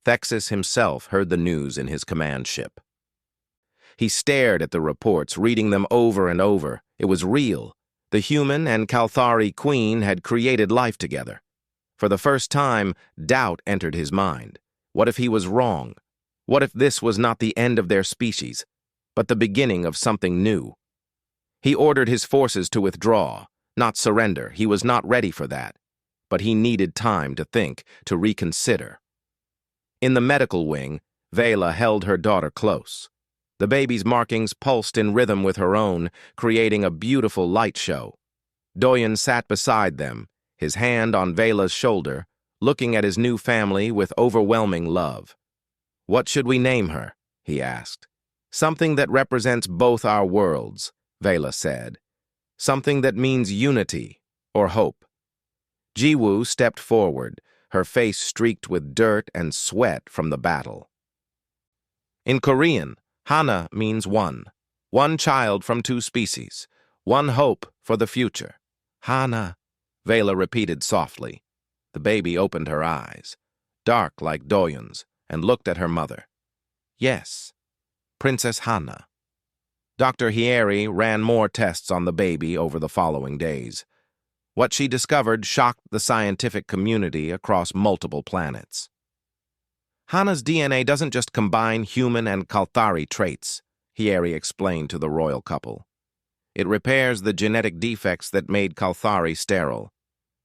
Thexus himself heard the news in his command ship. He stared at the reports, reading them over and over. It was real. The human and Kalthari queen had created life together. For the first time, doubt entered his mind. What if he was wrong? What if this was not the end of their species, but the beginning of something new? He ordered his forces to withdraw, not surrender. He was not ready for that. But he needed time to think, to reconsider. In the medical wing, Vela held her daughter close. The baby's markings pulsed in rhythm with her own, creating a beautiful light show. Doyen sat beside them, his hand on Vela's shoulder, looking at his new family with overwhelming love. "What should we name her?" he asked. "Something that represents both our worlds," Vela said. "Something that means unity or hope." Jiwoo stepped forward, her face streaked with dirt and sweat from the battle. In Korean, Hana means one. One child from two species. One hope for the future. "Hana," Vela repeated softly. The baby opened her eyes, dark like Doyen's, and looked at her mother. "Yes, Princess Hana." Dr. Hieri ran more tests on the baby over the following days. What she discovered shocked the scientific community across multiple planets. "Hana's DNA doesn't just combine human and Kalthari traits," Hieri explained to the royal couple. "It repairs the genetic defects that made Kalthari sterile.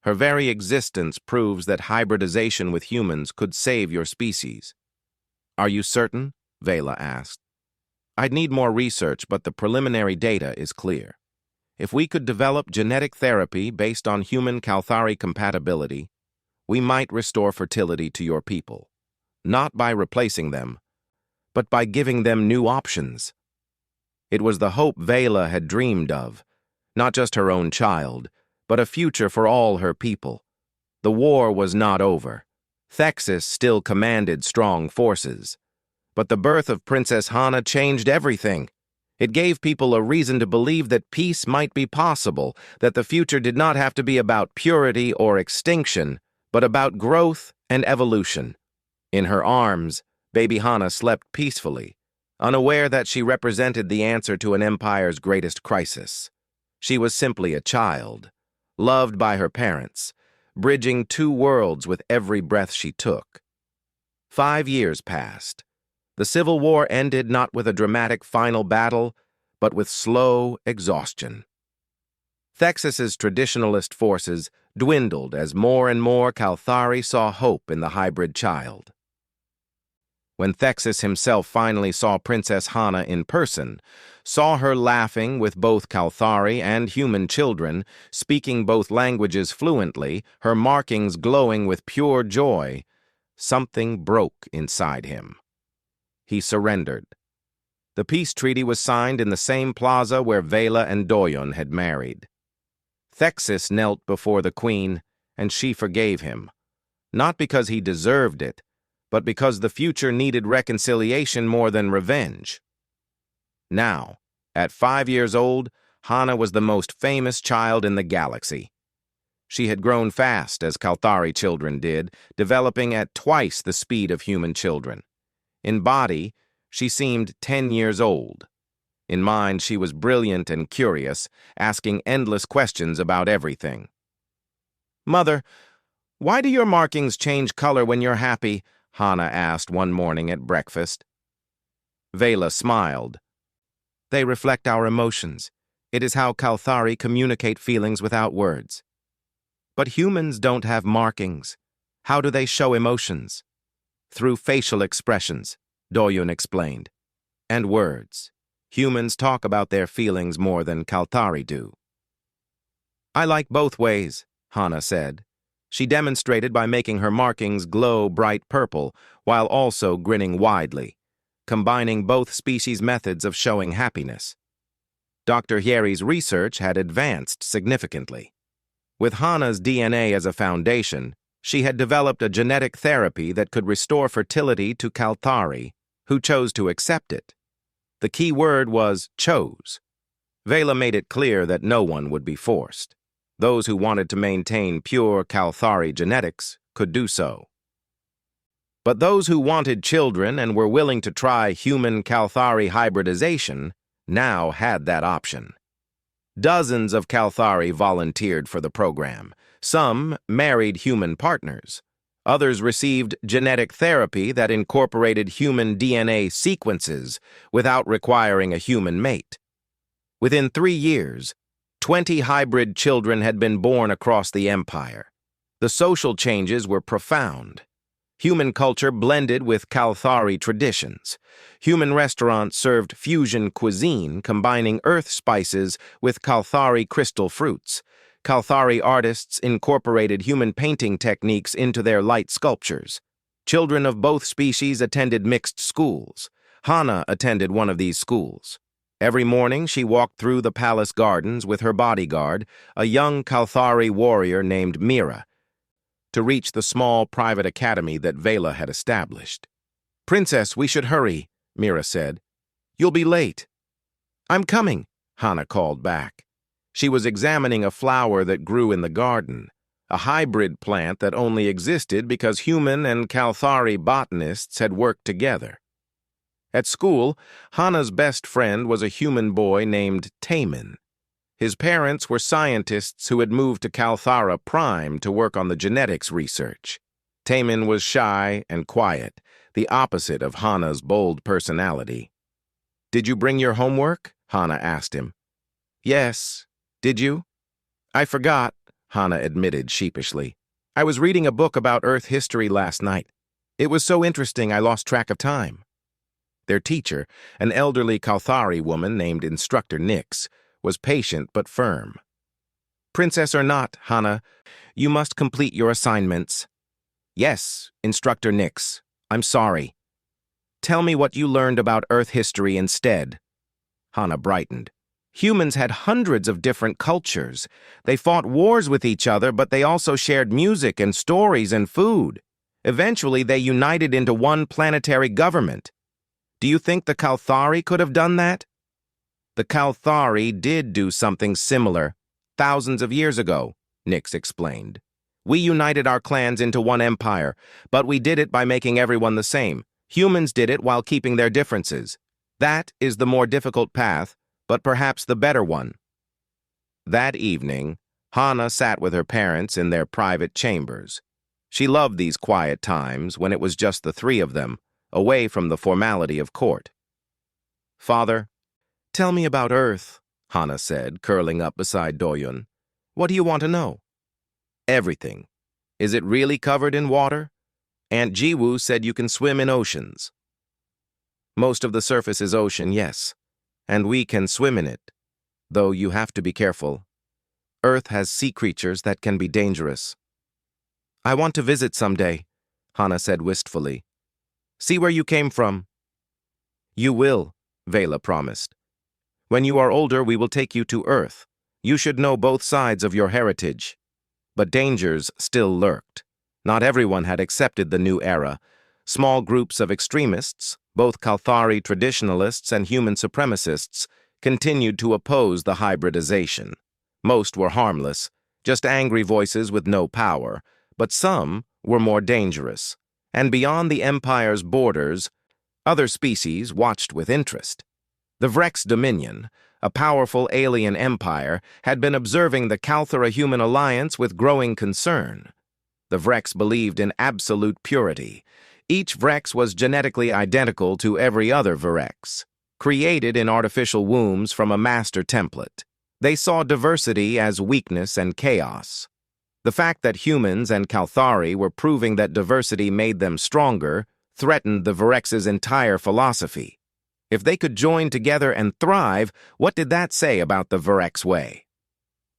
Her very existence proves that hybridization with humans could save your species." "Are you certain?" Vela asked. "I'd need more research, but the preliminary data is clear. If we could develop genetic therapy based on human Kalthari compatibility, we might restore fertility to your people. Not by replacing them, but by giving them new options." It was the hope Vela had dreamed of, not just her own child, but a future for all her people. The war was not over. Thexus still commanded strong forces. But the birth of Princess Hana changed everything. It gave people a reason to believe that peace might be possible, that the future did not have to be about purity or extinction, but about growth and evolution. In her arms, baby Hana slept peacefully, unaware that she represented the answer to an empire's greatest crisis. She was simply a child, loved by her parents, bridging two worlds with every breath she took. 5 years passed. The Civil War ended not with a dramatic final battle, but with slow exhaustion. Thexus's traditionalist forces dwindled as more and more Kalthari saw hope in the hybrid child. When Thexus himself finally saw Princess Hana in person, saw her laughing with both Kalthari and human children, speaking both languages fluently, her markings glowing with pure joy, something broke inside him. He surrendered. The peace treaty was signed in the same plaza where Vela and Doyen had married. Thexis knelt before the queen, and she forgave him, not because he deserved it, but because the future needed reconciliation more than revenge. Now, at 5 years old, Hana was the most famous child in the galaxy. She had grown fast, as Kalthari children did, developing at twice the speed of human children. In body, she seemed 10 years old. In mind, she was brilliant and curious, asking endless questions about everything. "Mother, why do your markings change color when you're happy?" Hana asked one morning at breakfast. Vela smiled. "They reflect our emotions. It is how Kalthari communicate feelings without words." "But humans don't have markings. How do they show emotions?" "Through facial expressions," Doyun explained. "And words. Humans talk about their feelings more than Kalthari do." "I like both ways," Hana said. She demonstrated by making her markings glow bright purple while also grinning widely, combining both species' methods of showing happiness. Dr. Hyeri's research had advanced significantly. With Hana's DNA as a foundation, she had developed a genetic therapy that could restore fertility to Kalthari, who chose to accept it. The key word was chose. Vela made it clear that no one would be forced. Those who wanted to maintain pure Kalthari genetics could do so. But those who wanted children and were willing to try human Kalthari hybridization now had that option. Dozens of Kalthari volunteered for the program. Some married human partners. Others received genetic therapy that incorporated human DNA sequences without requiring a human mate. Within 3 years, 20 hybrid children had been born across the empire. The social changes were profound. Human culture blended with Kalthari traditions. Human restaurants served fusion cuisine, combining earth spices with Kalthari crystal fruits. Kalthari artists incorporated human painting techniques into their light sculptures. Children of both species attended mixed schools. Hana attended one of these schools. Every morning, she walked through the palace gardens with her bodyguard, a young Kalthari warrior named Mira, to reach the small private academy that Vela had established. "Princess, we should hurry," Mira said. "You'll be late." "I'm coming," Hana called back. She was examining a flower that grew in the garden, a hybrid plant that only existed because human and Kalthari botanists had worked together. At school, Hana's best friend was a human boy named Taemin. His parents were scientists who had moved to Kalthara Prime to work on the genetics research. Taemin was shy and quiet, the opposite of Hana's bold personality. "Did you bring your homework?" Hana asked him. "Yes. Did you?" "I forgot," Hana admitted sheepishly. "I was reading a book about Earth history last night. It was so interesting I lost track of time." Their teacher, an elderly Kalthari woman named Instructor Nix, was patient but firm. "Princess or not, Hana, you must complete your assignments." "Yes, Instructor Nix. I'm sorry." "Tell me what you learned about Earth history instead." Hana brightened. "Humans had hundreds of different cultures. They fought wars with each other, but they also shared music and stories and food. Eventually, they united into one planetary government. Do you think the Kalthari could have done that?" "The Kalthari did do something similar, thousands of years ago," Nix explained. "We united our clans into one empire, but we did it by making everyone the same. Humans did it while keeping their differences. That is the more difficult path, but perhaps the better one." That evening, Hana sat with her parents in their private chambers. She loved these quiet times when it was just the three of them, away from the formality of court. "Father, tell me about Earth," Hana said, curling up beside Doyun. "What do you want to know?" "Everything. Is it really covered in water? Aunt Jiwoo said you can swim in oceans." "Most of the surface is ocean, yes, and we can swim in it, though you have to be careful. Earth has sea creatures that can be dangerous." "I want to visit someday," Hana said wistfully. "See where you came from." "You will," Vela promised. "When you are older, we will take you to Earth, You should know both sides of your heritage. But dangers still lurked. Not everyone had accepted the new era. Small groups of extremists, both Kalthari traditionalists and human supremacists, continued to oppose the hybridization. Most were harmless, just angry voices with no power, but some were more dangerous. And beyond the Empire's borders, other species watched with interest. The Vrex Dominion, a powerful alien empire, had been observing the Kalthara-human alliance with growing concern. The Vrex believed in absolute purity. Each Vrex was genetically identical to every other Vrex, created in artificial wombs from a master template. They saw diversity as weakness and chaos. The fact that humans and Kalthari were proving that diversity made them stronger threatened the Vrex's entire philosophy. If they could join together and thrive, what did that say about the Vrex way?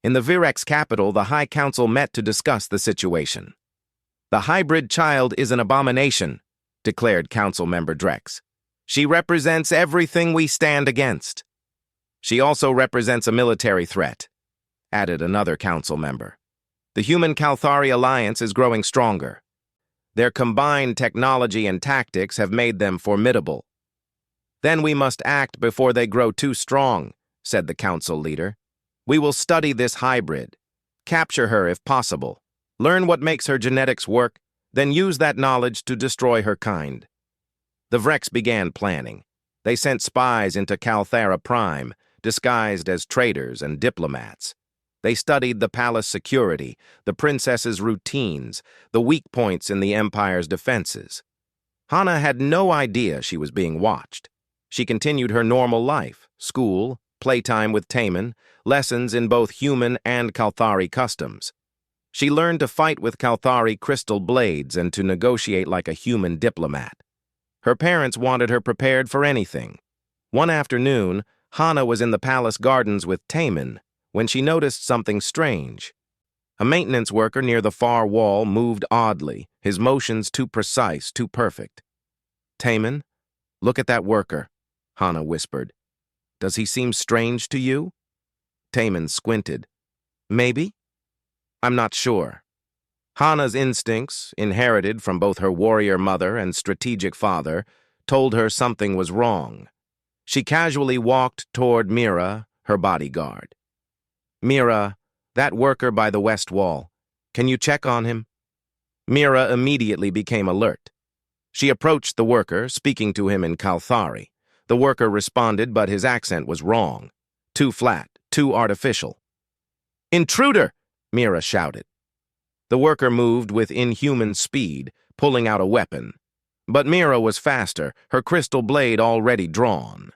In the Vrex capital, the High Council met to discuss the situation. "The hybrid child is an abomination," declared Council Member Drex. "She represents everything we stand against." "She also represents a military threat," added another council member. "The Human-Kalthari alliance is growing stronger. Their combined technology and tactics have made them formidable." "Then we must act before they grow too strong," said the council leader. "We will study this hybrid, capture her if possible, learn what makes her genetics work, then use that knowledge to destroy her kind." The Vrex began planning. They sent spies into Kalthara Prime, disguised as traders and diplomats. They studied the palace security, the princess's routines, the weak points in the Empire's defenses. Hana had no idea she was being watched. She continued her normal life, school, playtime with Taman, lessons in both human and Kalthari customs. She learned to fight with Kalthari crystal blades and to negotiate like a human diplomat. Her parents wanted her prepared for anything. One afternoon, Hana was in the palace gardens with Taman when she noticed something strange. A maintenance worker near the far wall moved oddly, his motions too precise, too perfect. "Taman, look at that worker," Hana whispered. "Does he seem strange to you?" Taman squinted. "Maybe? I'm not sure." Hana's instincts, inherited from both her warrior mother and strategic father, told her something was wrong. She casually walked toward Mira, her bodyguard. "Mira, that worker by the west wall. Can you check on him?" Mira immediately became alert. She approached the worker, speaking to him in Kalthari. The worker responded, but his accent was wrong. Too flat, too artificial. "Intruder!" Mira shouted. The worker moved with inhuman speed, pulling out a weapon. But Mira was faster, her crystal blade already drawn.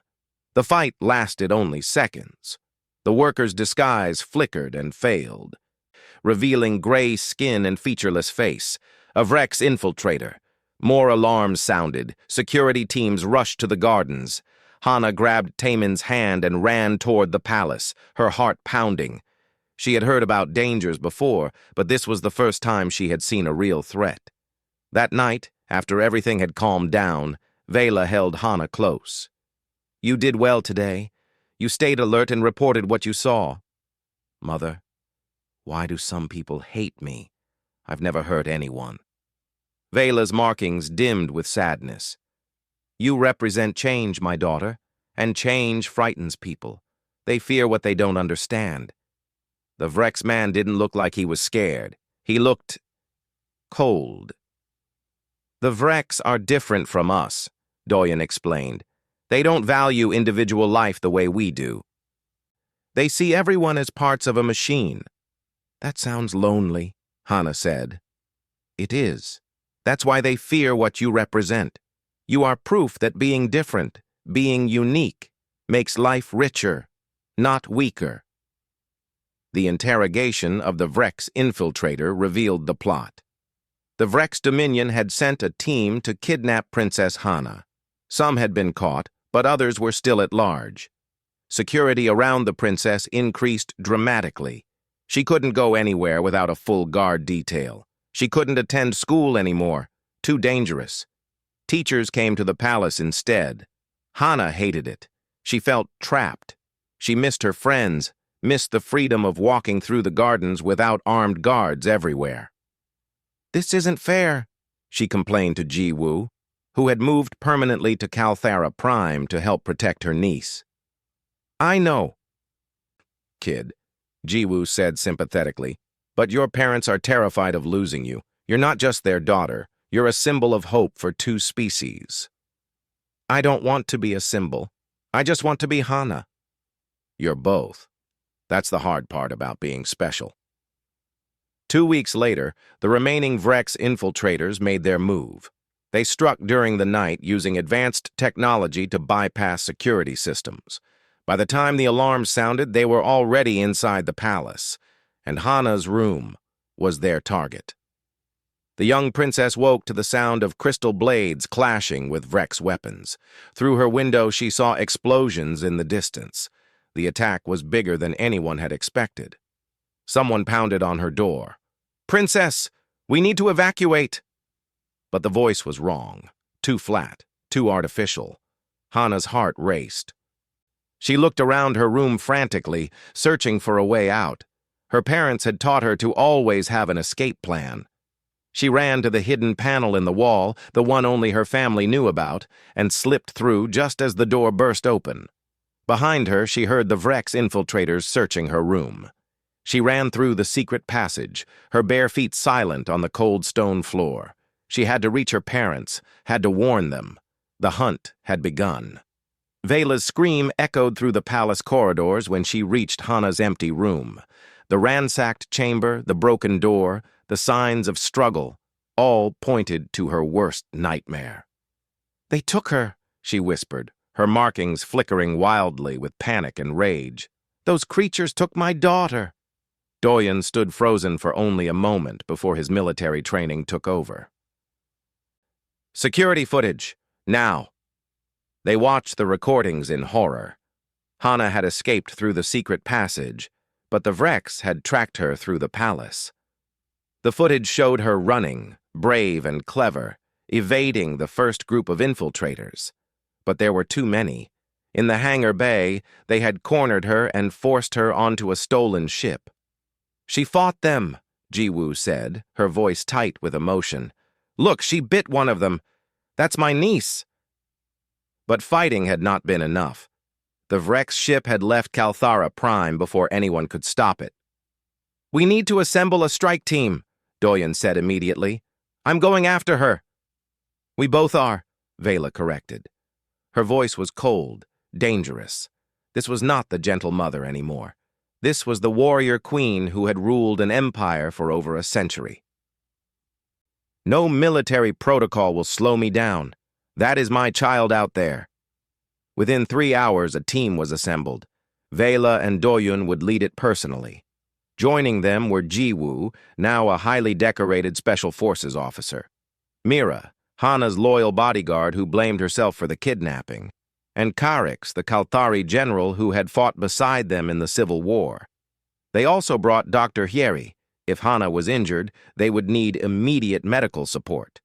The fight lasted only seconds. The worker's disguise flickered and failed, revealing gray skin and featureless face. A Vrex infiltrator. More alarms sounded. Security teams rushed to the gardens. Hana grabbed Taman's hand and ran toward the palace, her heart pounding. She had heard about dangers before, but this was the first time she had seen a real threat. That night, after everything had calmed down, Vela held Hana close. "You did well today. You stayed alert and reported what you saw." "Mother, why do some people hate me? I've never hurt anyone." Vela's markings dimmed with sadness. "You represent change, my daughter, and change frightens people. They fear what they don't understand." The Vrex man didn't look like he was scared. He looked cold. "The Vrex are different from us," Doyen explained. "They don't value individual life the way we do. They see everyone as parts of a machine." "That sounds lonely," Hana said. "It is. That's why they fear what you represent. You are proof that being different, being unique, makes life richer, not weaker." The interrogation of the Vrex infiltrator revealed the plot. The Vrex Dominion had sent a team to kidnap Princess Hana. Some had been caught, but others were still at large. Security around the princess increased dramatically. She couldn't go anywhere without a full guard detail. She couldn't attend school anymore. Too dangerous. Teachers came to the palace instead. Hana hated it. She felt trapped. She missed her friends, missed the freedom of walking through the gardens without armed guards everywhere. "This isn't fair," she complained to Ji-woo, who had moved permanently to Calthara Prime to help protect her niece. "I know, kid," Ji-woo said sympathetically, "but your parents are terrified of losing you. You're not just their daughter. You're a symbol of hope for two species." "I don't want to be a symbol. I just want to be Hana." "You're both. That's the hard part about being special." 2 weeks later, the remaining Vrex infiltrators made their move. They struck during the night using advanced technology to bypass security systems. By the time the alarms sounded, they were already inside the palace, and Hana's room was their target. The young princess woke to the sound of crystal blades clashing with Vrex weapons. Through her window, she saw explosions in the distance. The attack was bigger than anyone had expected. Someone pounded on her door. "Princess, we need to evacuate." But the voice was wrong, too flat, too artificial. Hana's heart raced. She looked around her room frantically, searching for a way out. Her parents had taught her to always have an escape plan. She ran to the hidden panel in the wall, the one only her family knew about, and slipped through just as the door burst open. Behind her, she heard the Vrex infiltrators searching her room. She ran through the secret passage, her bare feet silent on the cold stone floor. She had to reach her parents, had to warn them. The hunt had begun. Vela's scream echoed through the palace corridors when she reached Hana's empty room. The ransacked chamber, the broken door, the signs of struggle, all pointed to her worst nightmare. "They took her," she whispered, her markings flickering wildly with panic and rage. "Those creatures took my daughter." Doyen stood frozen for only a moment before his military training took over. "Security footage, now." They watched the recordings in horror. Hana had escaped through the secret passage, but the Vrex had tracked her through the palace. The footage showed her running, brave and clever, evading the first group of infiltrators. But there were too many. In the hangar bay, they had cornered her and forced her onto a stolen ship. "She fought them," Ji-woo said, her voice tight with emotion. "Look, she bit one of them. That's my niece." But fighting had not been enough. The Vrex ship had left Calthara Prime before anyone could stop it. "We need to assemble a strike team," Doyen said immediately. "I'm going after her." "We both are," Vela corrected. Her voice was cold, dangerous. This was not the gentle mother anymore. This was the warrior queen who had ruled an empire for over a century. "No military protocol will slow me down. That is my child out there." Within 3 hours, a team was assembled. Vela and Doyun would lead it personally. Joining them were Ji-woo, now a highly decorated Special Forces officer; Mira, Hana's loyal bodyguard who blamed herself for the kidnapping; and Karix, the Kalthari general who had fought beside them in the Civil War. They also brought Dr. Hyeri. If Hana was injured, they would need immediate medical support.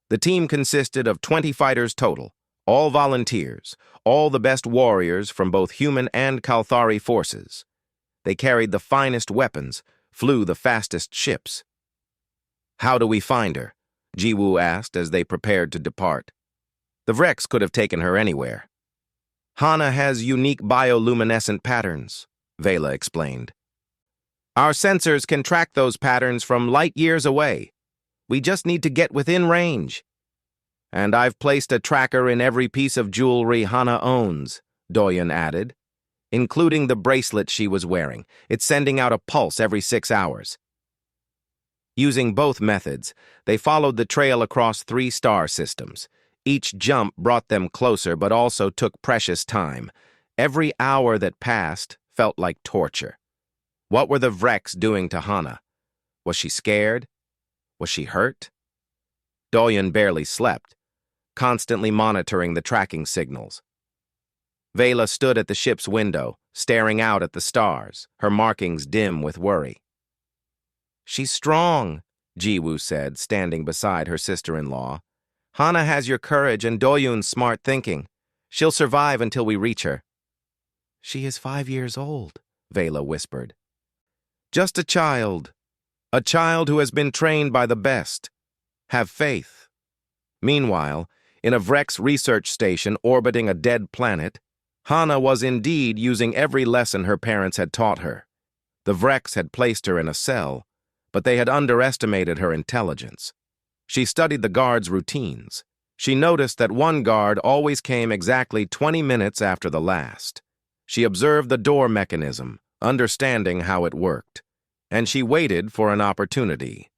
The team consisted of 20 fighters total, all volunteers, all the best warriors from both human and Kalthari forces. They carried the finest weapons, flew the fastest ships. "How do we find her?" Ji-woo asked as they prepared to depart. "The Vrex could have taken her anywhere." "Hana has unique bioluminescent patterns," Vela explained. "Our sensors can track those patterns from light years away. We just need to get within range." "And I've placed a tracker in every piece of jewelry Hana owns," Doyen added, "including the bracelet she was wearing. It's sending out a pulse every 6 hours." Using both methods, they followed the trail across 3 star systems. Each jump brought them closer but also took precious time. Every hour that passed felt like torture. What were the Vrex doing to Hana? Was she scared? Was she hurt? Doyen barely slept, constantly monitoring the tracking signals. Vela stood at the ship's window, staring out at the stars, her markings dim with worry. "She's strong," Ji-woo said, standing beside her sister-in-law. "Hana has your courage and Doyun's smart thinking. She'll survive until we reach her." "She is 5 years old," Vela whispered. Just a child who has been trained by the best. Have faith. Meanwhile, in a Vrex research station orbiting a dead planet, Hana was indeed using every lesson her parents had taught her. The Vrex had placed her in a cell, but they had underestimated her intelligence. She studied the guards' routines. She noticed that one guard always came exactly 20 minutes after the last. She observed the door mechanism, understanding how it worked, and she waited for an opportunity.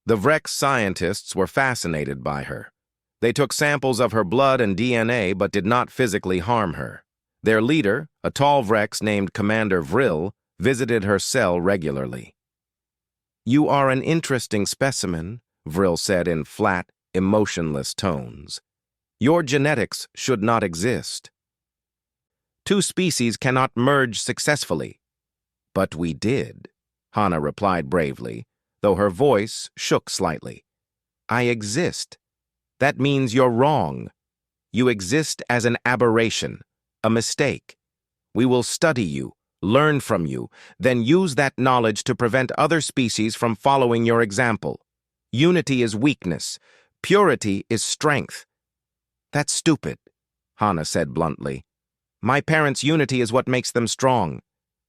The Vrex scientists were fascinated by her. They took samples of her blood and DNA but did not physically harm her. Their leader, a tall Vrex named Commander Vril, visited her cell regularly. "You are an interesting specimen," Vril said in flat, emotionless tones. "Your genetics should not exist. Two species cannot merge successfully." "But we did," Hana replied bravely, though her voice shook slightly. "I exist. That means you're wrong. You exist as an aberration, a mistake. We will study you, learn from you, then use that knowledge to prevent other species from following your example. Unity is weakness. Purity is strength." "That's stupid," Hana said bluntly. "My parents' unity is what makes them strong.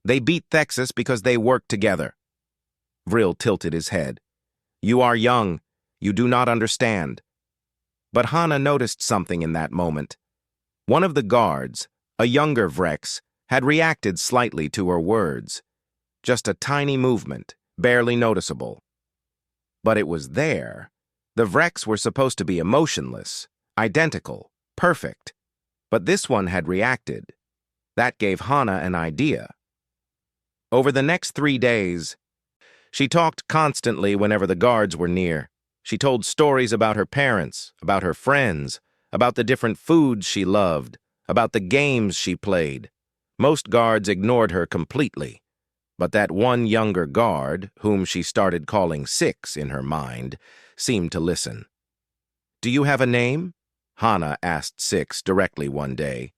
They beat Thexus because they work together." Vril tilted his head. "You are young. You do not understand." But Hana noticed something in that moment. One of the guards, a younger Vrex, had reacted slightly to her words. Just a tiny movement, barely noticeable. But it was there. The Vrex were supposed to be emotionless, identical, perfect. But this one had reacted. That gave Hana an idea. Over the next 3 days, she talked constantly whenever the guards were near. She told stories about her parents, about her friends, about the different foods she loved, about the games she played. Most guards ignored her completely, but that one younger guard, whom she started calling Six in her mind, seemed to listen. "Do you have a name?" Hana asked Six directly one day.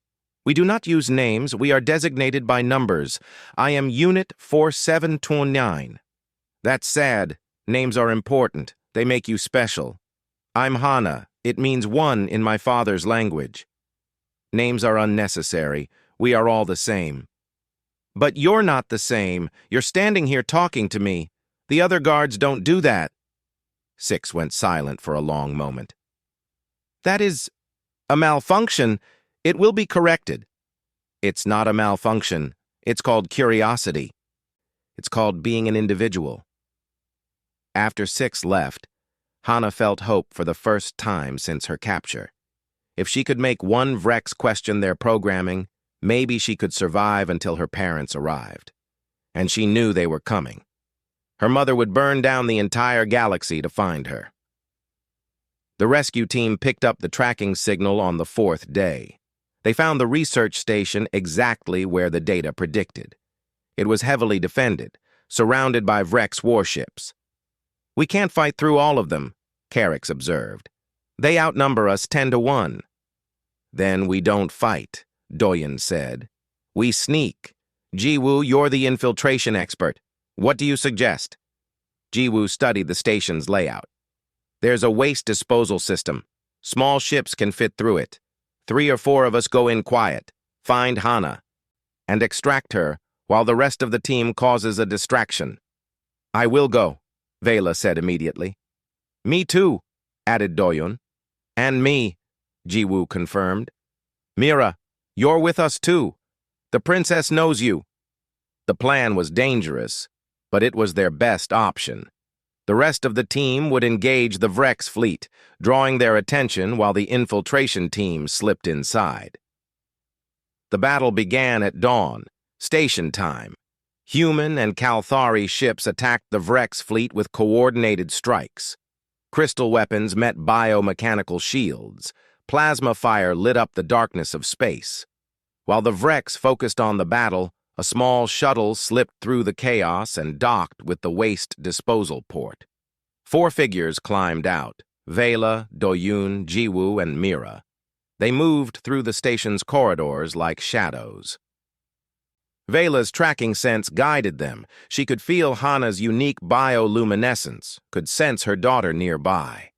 "We do not use names, we are designated by numbers. I am Unit 4729. "That's sad. Names are important. They make you special. I'm Hana. It means one in my father's language." "Names are unnecessary. We are all the same." "But you're not the same. You're standing here talking to me. The other guards don't do that." Six went silent for a long moment. "That is a malfunction. It will be corrected." "It's not a malfunction. It's called curiosity. It's called being an individual." After Six left, Hana felt hope for the first time since her capture. If she could make one Vrex question their programming, maybe she could survive until her parents arrived. And she knew they were coming. Her mother would burn down the entire galaxy to find her. The rescue team picked up the tracking signal on the 4th day. They found the research station exactly where the data predicted. It was heavily defended, surrounded by Vrex warships. "We can't fight through all of them," Carrick's observed. "They outnumber us 10-1. "Then we don't fight," Doyen said. "We sneak. Jiwoo, you're the infiltration expert. What do you suggest?" Jiwoo studied the station's layout. "There's a waste disposal system. Small ships can fit through it. 3 or 4 of us go in quiet, find Hana, and extract her while the rest of the team causes a distraction." "I will go," Vela said immediately. "Me too," added Doyon. "And me," Jiwoo confirmed. "Mira, you're with us too. The princess knows you." The plan was dangerous, but it was their best option. The rest of the team would engage the Vrex fleet, drawing their attention while the infiltration team slipped inside. The battle began at dawn, station time. Human and Kalthari ships attacked the Vrex fleet with coordinated strikes. Crystal weapons met biomechanical shields. Plasma fire lit up the darkness of space. While the Vrex focused on the battle, a small shuttle slipped through the chaos and docked with the waste disposal port. 4 figures climbed out: Vela, Doyoon, Jiwoo, and Mira. They moved through the station's corridors like shadows. Vela's tracking sense guided them. She could feel Hana's unique bioluminescence, could sense her daughter nearby.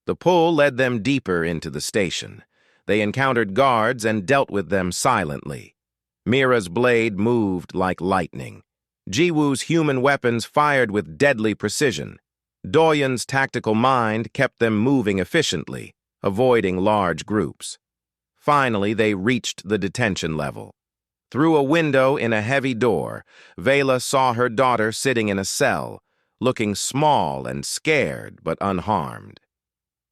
The pull led them deeper into the station. They encountered guards and dealt with them silently. Mira's blade moved like lightning. Jiwoo's human weapons fired with deadly precision. Doyen's tactical mind kept them moving efficiently, avoiding large groups. Finally, they reached the detention level. Through a window in a heavy door, Vela saw her daughter sitting in a cell, looking small and scared but unharmed.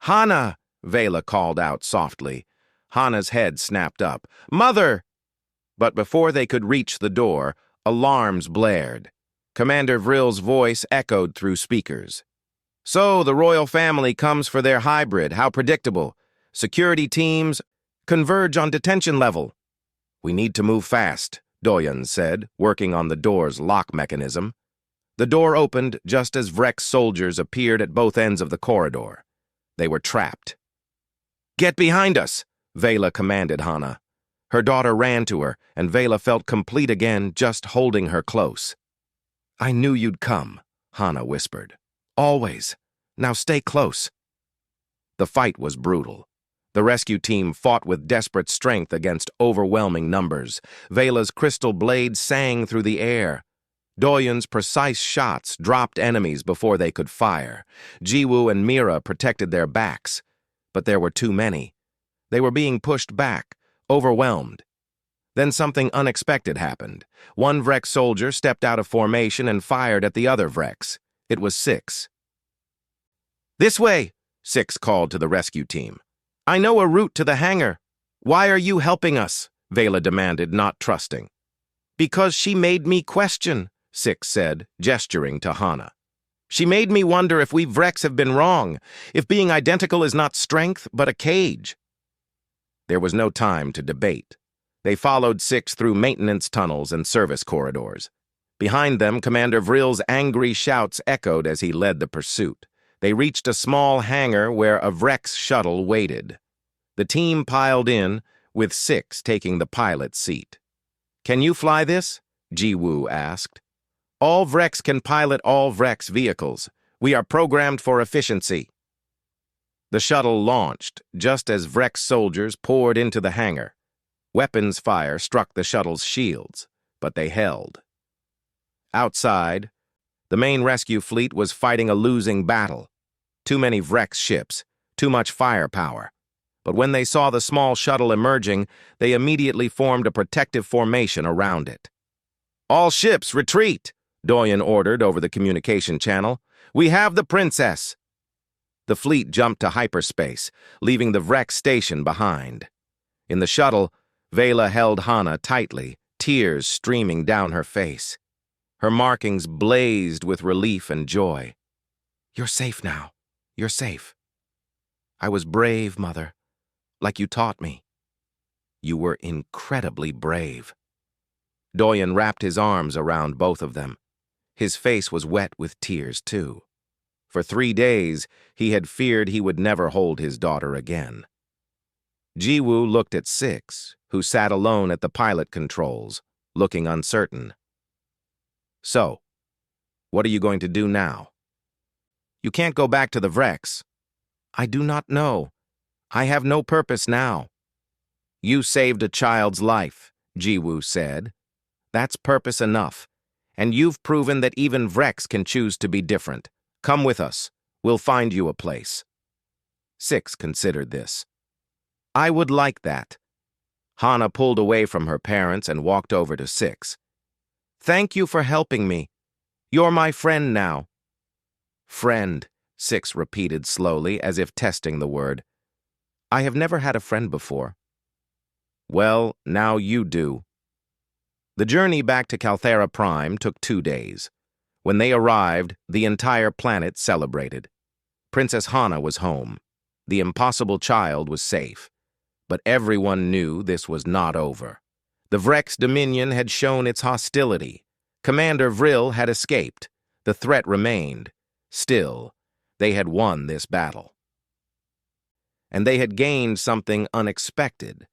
"Hana!" Vela called out softly. Hana's head snapped up. "Mother!" But before they could reach the door, alarms blared. Commander Vrill's voice echoed through speakers. "So, the royal family comes for their hybrid. How predictable. Security teams converge on detention level." "We need to move fast," Doyen said, working on the door's lock mechanism. The door opened just as Vrex soldiers appeared at both ends of the corridor. They were trapped. "Get behind us!" Vela commanded Hana. Her daughter ran to her, and Vela felt complete again, just holding her close. "I knew you'd come," Hana whispered. "Always. Now stay close." The fight was brutal. The rescue team fought with desperate strength against overwhelming numbers. Vela's crystal blade sang through the air. Doyen's precise shots dropped enemies before they could fire. Jiwoo and Mira protected their backs, but there were too many. They were being pushed back, overwhelmed. Then something unexpected happened. One Vrex soldier stepped out of formation and fired at the other Vrex. It was Six. "This way," Six called to the rescue team. "I know a route to the hangar." "Why are you helping us?" Vela demanded, not trusting. "Because she made me question," Six said, gesturing to Hana. "She made me wonder if we Vrex have been wrong, if being identical is not strength, but a cage." There was no time to debate. They followed Six through maintenance tunnels and service corridors. Behind them, Commander Vrill's angry shouts echoed as he led the pursuit. They reached a small hangar where a Vrex shuttle waited. The team piled in, with Six taking the pilot's seat. "Can you fly this?" Jiwoo asked. "All Vrex can pilot all Vrex vehicles. We are programmed for efficiency." The shuttle launched just as Vrex soldiers poured into the hangar. Weapons fire struck the shuttle's shields, but they held. Outside, the main rescue fleet was fighting a losing battle. Too many Vrex ships, too much firepower. But when they saw the small shuttle emerging, they immediately formed a protective formation around it. "All ships, retreat!" Doyen ordered over the communication channel. "We have the princess!" The fleet jumped to hyperspace, leaving the Vrex station behind. In the shuttle, Vela held Hana tightly, tears streaming down her face. Her markings blazed with relief and joy. "You're safe now. You're safe." "I was brave, Mother, like you taught me." "You were incredibly brave." Doyen wrapped his arms around both of them. His face was wet with tears, too. For 3 days, he had feared he would never hold his daughter again. Jiwoo looked at Six, who sat alone at the pilot controls, looking uncertain. "So, what are you going to do now?" "You can't go back to the Vrex." "I do not know. I have no purpose now." "You saved a child's life," Jiwoo said. "That's purpose enough. And you've proven that even Vrex can choose to be different. Come with us. We'll find you a place." Six considered this. "I would like that." Hana pulled away from her parents and walked over to Six. "Thank you for helping me. You're my friend now." "Friend," Six repeated slowly, as if testing the word. "I have never had a friend before." "Well, now you do." The journey back to Calthera Prime took 2 days. When they arrived, the entire planet celebrated. Princess Hana was home. The impossible child was safe. But everyone knew this was not over. The Vrex Dominion had shown its hostility. Commander Vrill had escaped. The threat remained. Still, they had won this battle. And they had gained something unexpected.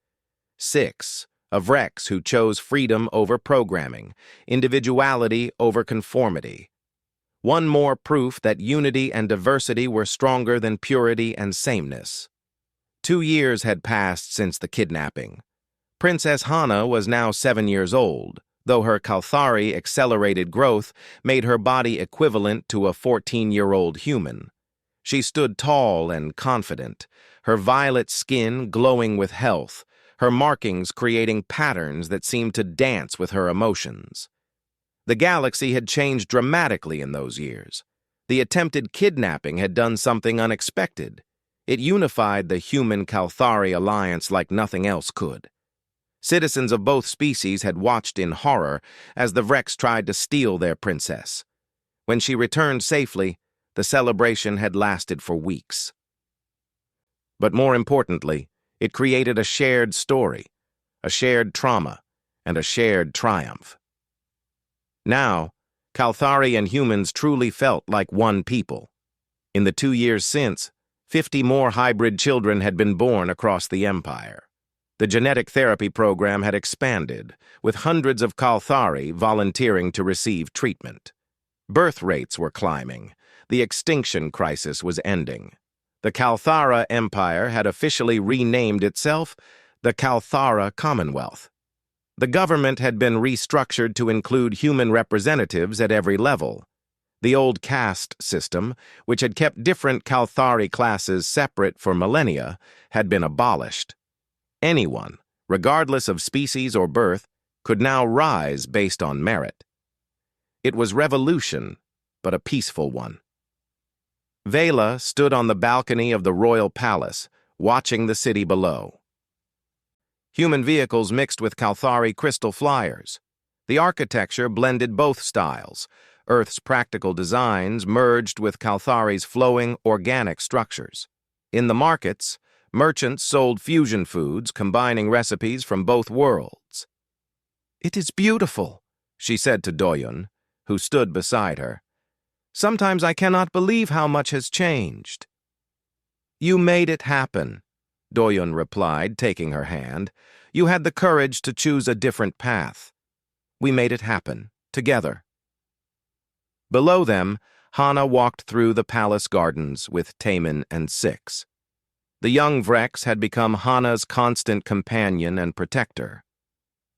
Six, of Rex who chose freedom over programming, individuality over conformity. One more proof that unity and diversity were stronger than purity and sameness. 2 years had passed since the kidnapping. Princess Hana was now 7 years old, though her Kalthari accelerated growth made her body equivalent to a 14-year-old human. She stood tall and confident, her violet skin glowing with health, her markings creating patterns that seemed to dance with her emotions. The galaxy had changed dramatically in those years. The attempted kidnapping had done something unexpected. It unified the human-Kalthari alliance like nothing else could. Citizens of both species had watched in horror as the Vrex tried to steal their princess. When she returned safely, the celebration had lasted for weeks. But more importantly, it created a shared story, a shared trauma, and a shared triumph. Now, Kalthari and humans truly felt like one people. In the 2 years since, 50 more hybrid children had been born across the Empire. The genetic therapy program had expanded, with hundreds of Kalthari volunteering to receive treatment. Birth rates were climbing. The extinction crisis was ending. The Kalthara Empire had officially renamed itself the Kalthara Commonwealth. The government had been restructured to include human representatives at every level. The old caste system, which had kept different Kalthari classes separate for millennia, had been abolished. Anyone, regardless of species or birth, could now rise based on merit. It was revolution, but a peaceful one. Vela stood on the balcony of the royal palace, watching the city below. Human vehicles mixed with Kalthari crystal flyers. The architecture blended both styles. Earth's practical designs merged with Kalthari's flowing, organic structures. In the markets, merchants sold fusion foods, combining recipes from both worlds. "It is beautiful," she said to Doyun, who stood beside her. "Sometimes I cannot believe how much has changed." "You made it happen," Doyun replied, taking her hand. "You had the courage to choose a different path. We made it happen, together." Below them, Hana walked through the palace gardens with Taman and Six. The young Vrex had become Hana's constant companion and protector.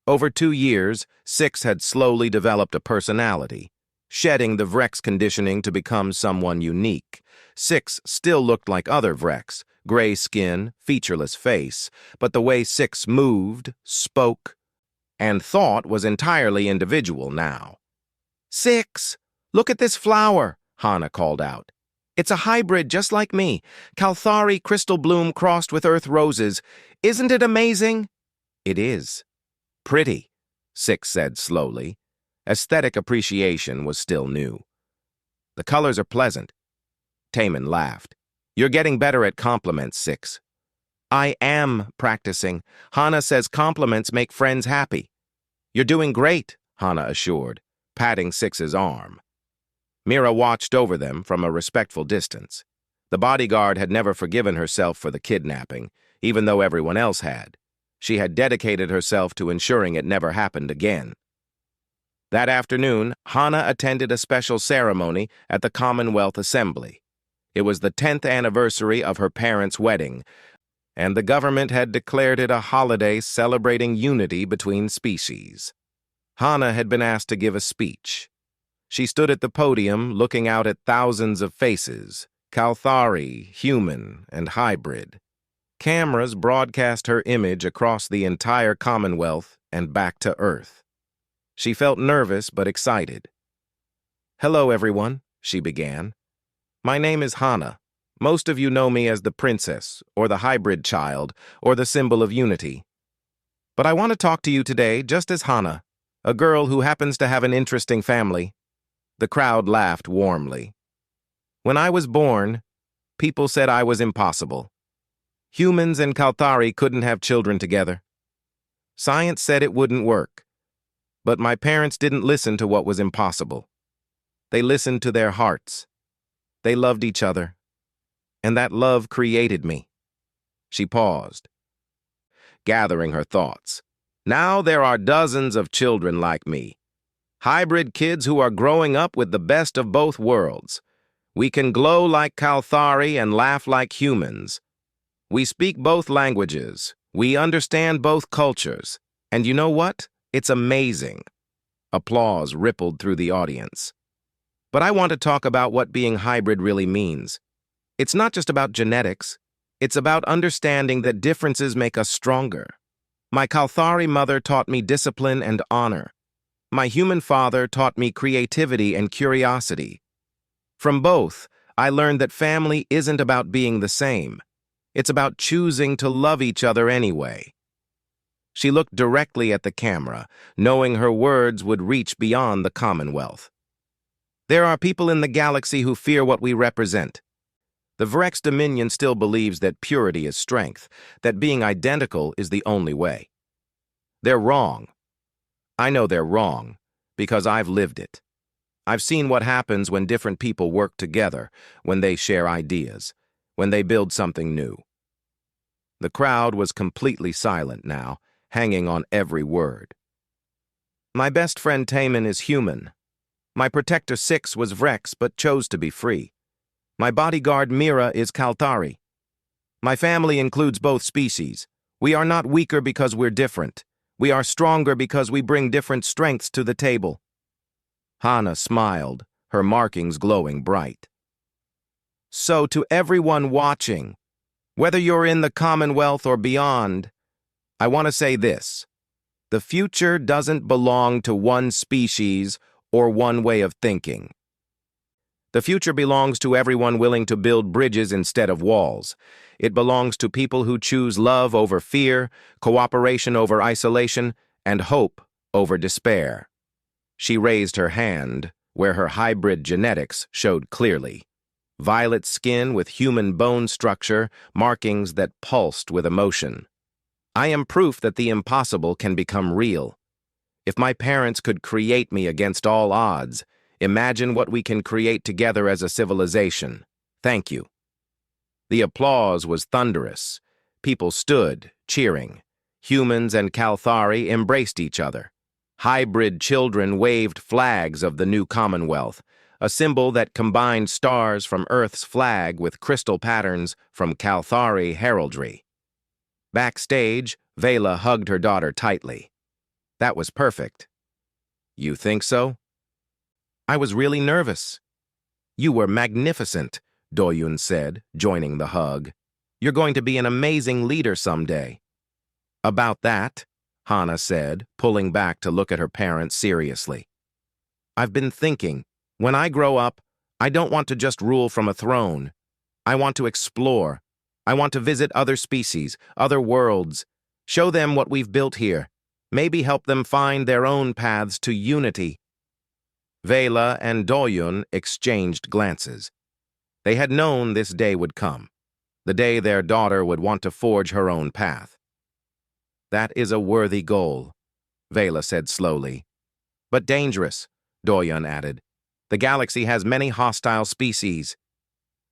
Over 2 years, Six had slowly developed a personality, shedding the Vrex conditioning to become someone unique. Six still looked like other Vrex, gray skin, featureless face, but the way Six moved, spoke, and thought was entirely individual now. "Six, look at this flower," Hana called out. "It's a hybrid just like me, Kalthari crystal bloom crossed with earth roses. Isn't it amazing?" "It is. Pretty," Six said slowly. Aesthetic appreciation was still new. "The colors are pleasant." Taman laughed. "You're getting better at compliments, Six." "I am practicing. Hana says compliments make friends happy." "You're doing great," Hana assured, patting Six's arm. Mira watched over them from a respectful distance. The bodyguard had never forgiven herself for the kidnapping, even though everyone else had. She had dedicated herself to ensuring it never happened again. That afternoon, Hana attended a special ceremony at the Commonwealth Assembly. It was the 10th anniversary of her parents' wedding, and the government had declared it a holiday celebrating unity between species. Hana had been asked to give a speech. She stood at the podium looking out at thousands of faces, Kalthari, human, and hybrid. Cameras broadcast her image across the entire Commonwealth and back to Earth. She felt nervous but excited. "Hello, everyone," she began. "My name is Hana. Most of you know me as the princess, or the hybrid child, or the symbol of unity. But I want to talk to you today just as Hana, a girl who happens to have an interesting family." The crowd laughed warmly. "When I was born, people said I was impossible. Humans and Kalthari couldn't have children together. Science said it wouldn't work. But my parents didn't listen to what was impossible. They listened to their hearts. They loved each other. And that love created me." She paused, gathering her thoughts. Now there are dozens of children like me, hybrid kids who are growing up with the best of both worlds. We can glow like Kalthari and laugh like humans. We speak both languages. We understand both cultures. And you know what? It's amazing. Applause rippled through the audience. But I want to talk about what being hybrid really means. It's not just about genetics. It's about understanding that differences make us stronger. My Kalthari mother taught me discipline and honor. My human father taught me creativity and curiosity. From both, I learned that family isn't about being the same. It's about choosing to love each other anyway. She looked directly at the camera, knowing her words would reach beyond the Commonwealth. There are people in the galaxy who fear what we represent. The Vrex Dominion still believes that purity is strength, that being identical is the only way. They're wrong. I know they're wrong, because I've lived it. I've seen what happens when different people work together, when they share ideas, when they build something new. The crowd was completely silent now, hanging on every word. My best friend Taman is human. My protector Six was Vrex but chose to be free. My bodyguard Mira is Kalthari. My family includes both species. We are not weaker because we're different. We are stronger because we bring different strengths to the table. Hana smiled, her markings glowing bright. So to everyone watching, whether you're in the Commonwealth or beyond, I want to say this. The future doesn't belong to one species or one way of thinking. The future belongs to everyone willing to build bridges instead of walls. It belongs to people who choose love over fear, cooperation over isolation, and hope over despair. She raised her hand, where her hybrid genetics showed clearly. Violet skin with human bone structure, markings that pulsed with emotion. I am proof that the impossible can become real. If my parents could create me against all odds, imagine what we can create together as a civilization. Thank you. The applause was thunderous. People stood, cheering. Humans and Kalthari embraced each other. Hybrid children waved flags of the new Commonwealth, a symbol that combined stars from Earth's flag with crystal patterns from Kalthari heraldry. Backstage, Vela hugged her daughter tightly. That was perfect. You think so? I was really nervous. You were magnificent, Doyun said, joining the hug. You're going to be an amazing leader someday. About that, Hana said, pulling back to look at her parents seriously. I've been thinking, when I grow up, I don't want to just rule from a throne. I want to explore. I want to visit other species, other worlds, show them what we've built here, maybe help them find their own paths to unity. Vela and Doyun exchanged glances. They had known this day would come, the day their daughter would want to forge her own path. That is a worthy goal, Vela said slowly. But dangerous, Doyun added. The galaxy has many hostile species.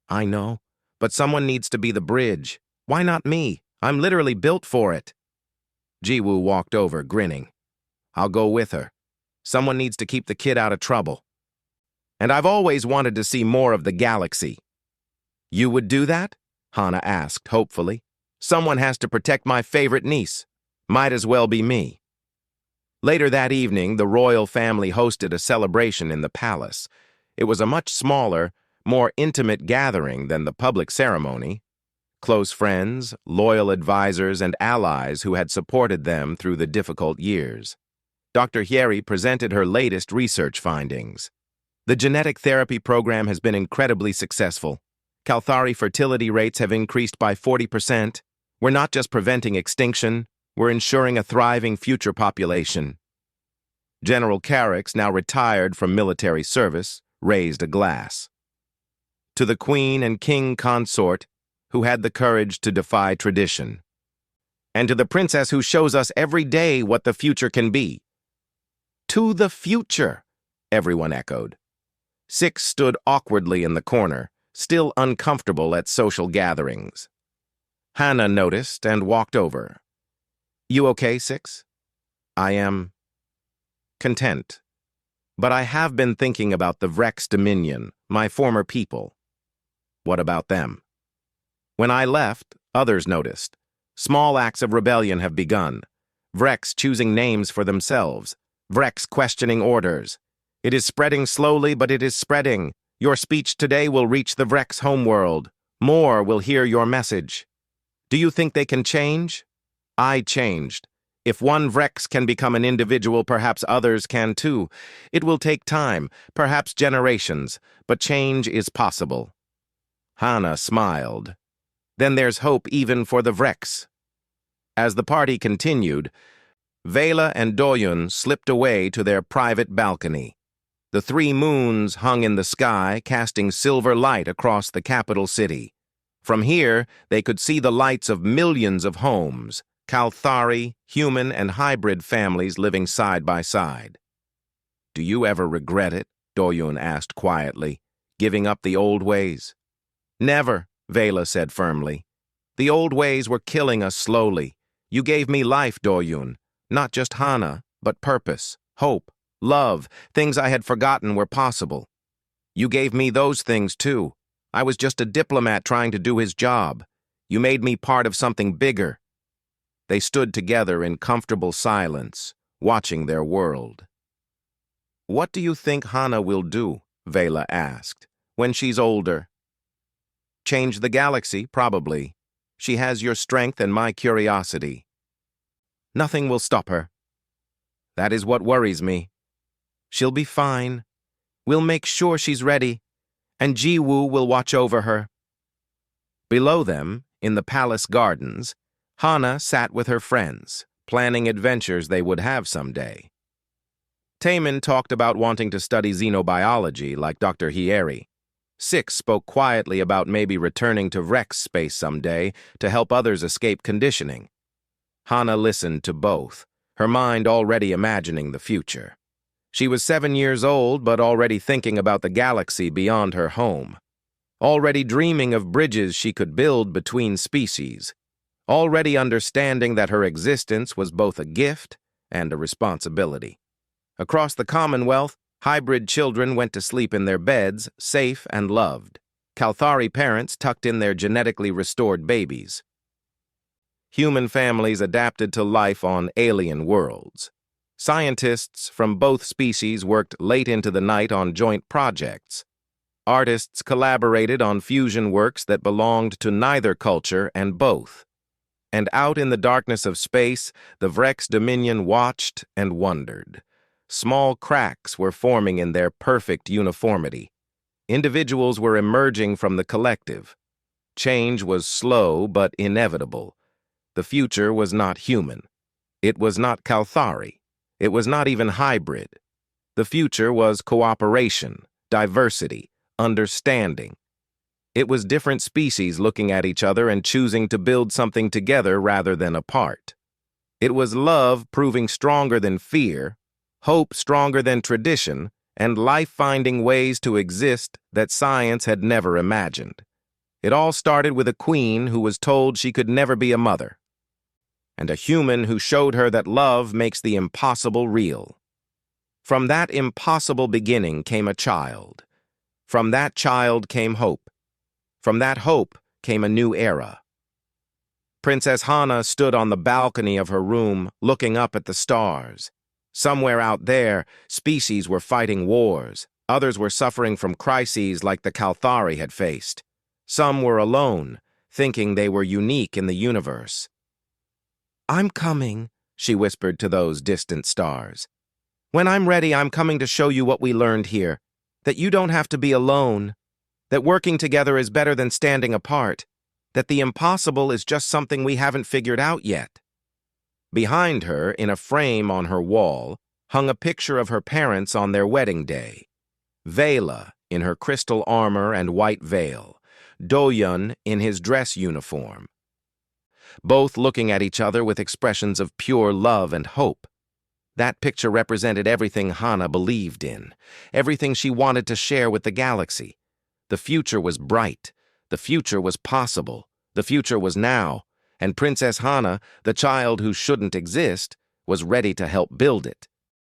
I know, but someone needs to be the bridge. Why not me? I'm literally built for it. Jiwoo walked over, grinning. I'll go with her. Someone needs to keep the kid out of trouble. And I've always wanted to see more of the galaxy. You would do that? Hana asked, hopefully. Someone has to protect my favorite niece. Might as well be me. Later that evening, the royal family hosted a celebration in the palace. It was a much smaller, more intimate gathering than the public ceremony. Close friends, loyal advisors, and allies who had supported them through the difficult years. Dr. Hyeri presented her latest research findings. The genetic therapy program has been incredibly successful. Kalthari fertility rates have increased by 40%. We're not just preventing extinction, we're ensuring a thriving future population. General Carrick's, now retired from military service, raised a glass. To the Queen and King Consort, who had the courage to defy tradition. And to the Princess who shows us every day what the future can be. To the future, everyone echoed. Six stood awkwardly in the corner, still uncomfortable at social gatherings. Hana noticed and walked over. You okay, Six? I am content. But I have been thinking about the Vrex Dominion, my former people. What about them? When I left, others noticed. Small acts of rebellion have begun. Vrex choosing names for themselves. Vrex questioning orders. It is spreading slowly, but it is spreading. Your speech today will reach the Vrex homeworld. More will hear your message. Do you think they can change? I changed. If one Vrex can become an individual, perhaps others can too. It will take time, perhaps generations, but change is possible. Hana smiled. Then there's hope even for the Vrex. As the party continued, Vela and Doyun slipped away to their private balcony. The three moons hung in the sky, casting silver light across the capital city. From here, they could see the lights of millions of homes, Kalthari, human and hybrid families living side by side. Do you ever regret it? Doyun asked quietly, giving up the old ways. Never, Vela said firmly. The old ways were killing us slowly. You gave me life, Doyun. Not just Hana, but purpose, hope, love, things I had forgotten were possible. You gave me those things too. I was just a diplomat trying to do his job. You made me part of something bigger. They stood together in comfortable silence, watching their world. What do you think Hana will do? Vela asked. When she's older? Change the galaxy, probably. She has your strength and my curiosity. Nothing will stop her. That is what worries me. She'll be fine. We'll make sure she's ready, and Jiwoo will watch over her. Below them, in the palace gardens, Hana sat with her friends, planning adventures they would have someday. Taemin talked about wanting to study xenobiology like Dr. Hieri. Six spoke quietly about maybe returning to Vrex space someday to help others escape conditioning. Hana listened to both, her mind already imagining the future. She was 7 years old, but already thinking about the galaxy beyond her home. Already dreaming of bridges she could build between species. Already understanding that her existence was both a gift and a responsibility. Across the Commonwealth, hybrid children went to sleep in their beds, safe and loved. Kalthari parents tucked in their genetically restored babies. Human families adapted to life on alien worlds. Scientists from both species worked late into the night on joint projects. Artists collaborated on fusion works that belonged to neither culture and both. And out in the darkness of space, the Vrex Dominion watched and wondered. Small cracks were forming in their perfect uniformity. Individuals were emerging from the collective. Change was slow but inevitable. The future was not human. It was not Kalthari. It was not even hybrid. The future was cooperation, diversity, understanding. It was different species looking at each other and choosing to build something together rather than apart. It was love proving stronger than fear, hope stronger than tradition, and life finding ways to exist that science had never imagined. It all started with a queen who was told she could never be a mother, and a human who showed her that love makes the impossible real. From that impossible beginning came a child. From that child came hope. From that hope came a new era. Princess Hana stood on the balcony of her room, looking up at the stars. Somewhere out there, species were fighting wars. Others were suffering from crises like the Kalthari had faced. Some were alone, thinking they were unique in the universe. "I'm coming," she whispered to those distant stars. "When I'm ready, I'm coming to show you what we learned here, that you don't have to be alone, that working together is better than standing apart, that the impossible is just something we haven't figured out yet." Behind her, in a frame on her wall, hung a picture of her parents on their wedding day. Vela, in her crystal armor and white veil, Doyun in his dress uniform. Both looking at each other with expressions of pure love and hope. That picture represented everything Hana believed in, everything she wanted to share with the galaxy. The future was bright, the future was possible, the future was now, and Princess Hana, the child who shouldn't exist, was ready to help build it.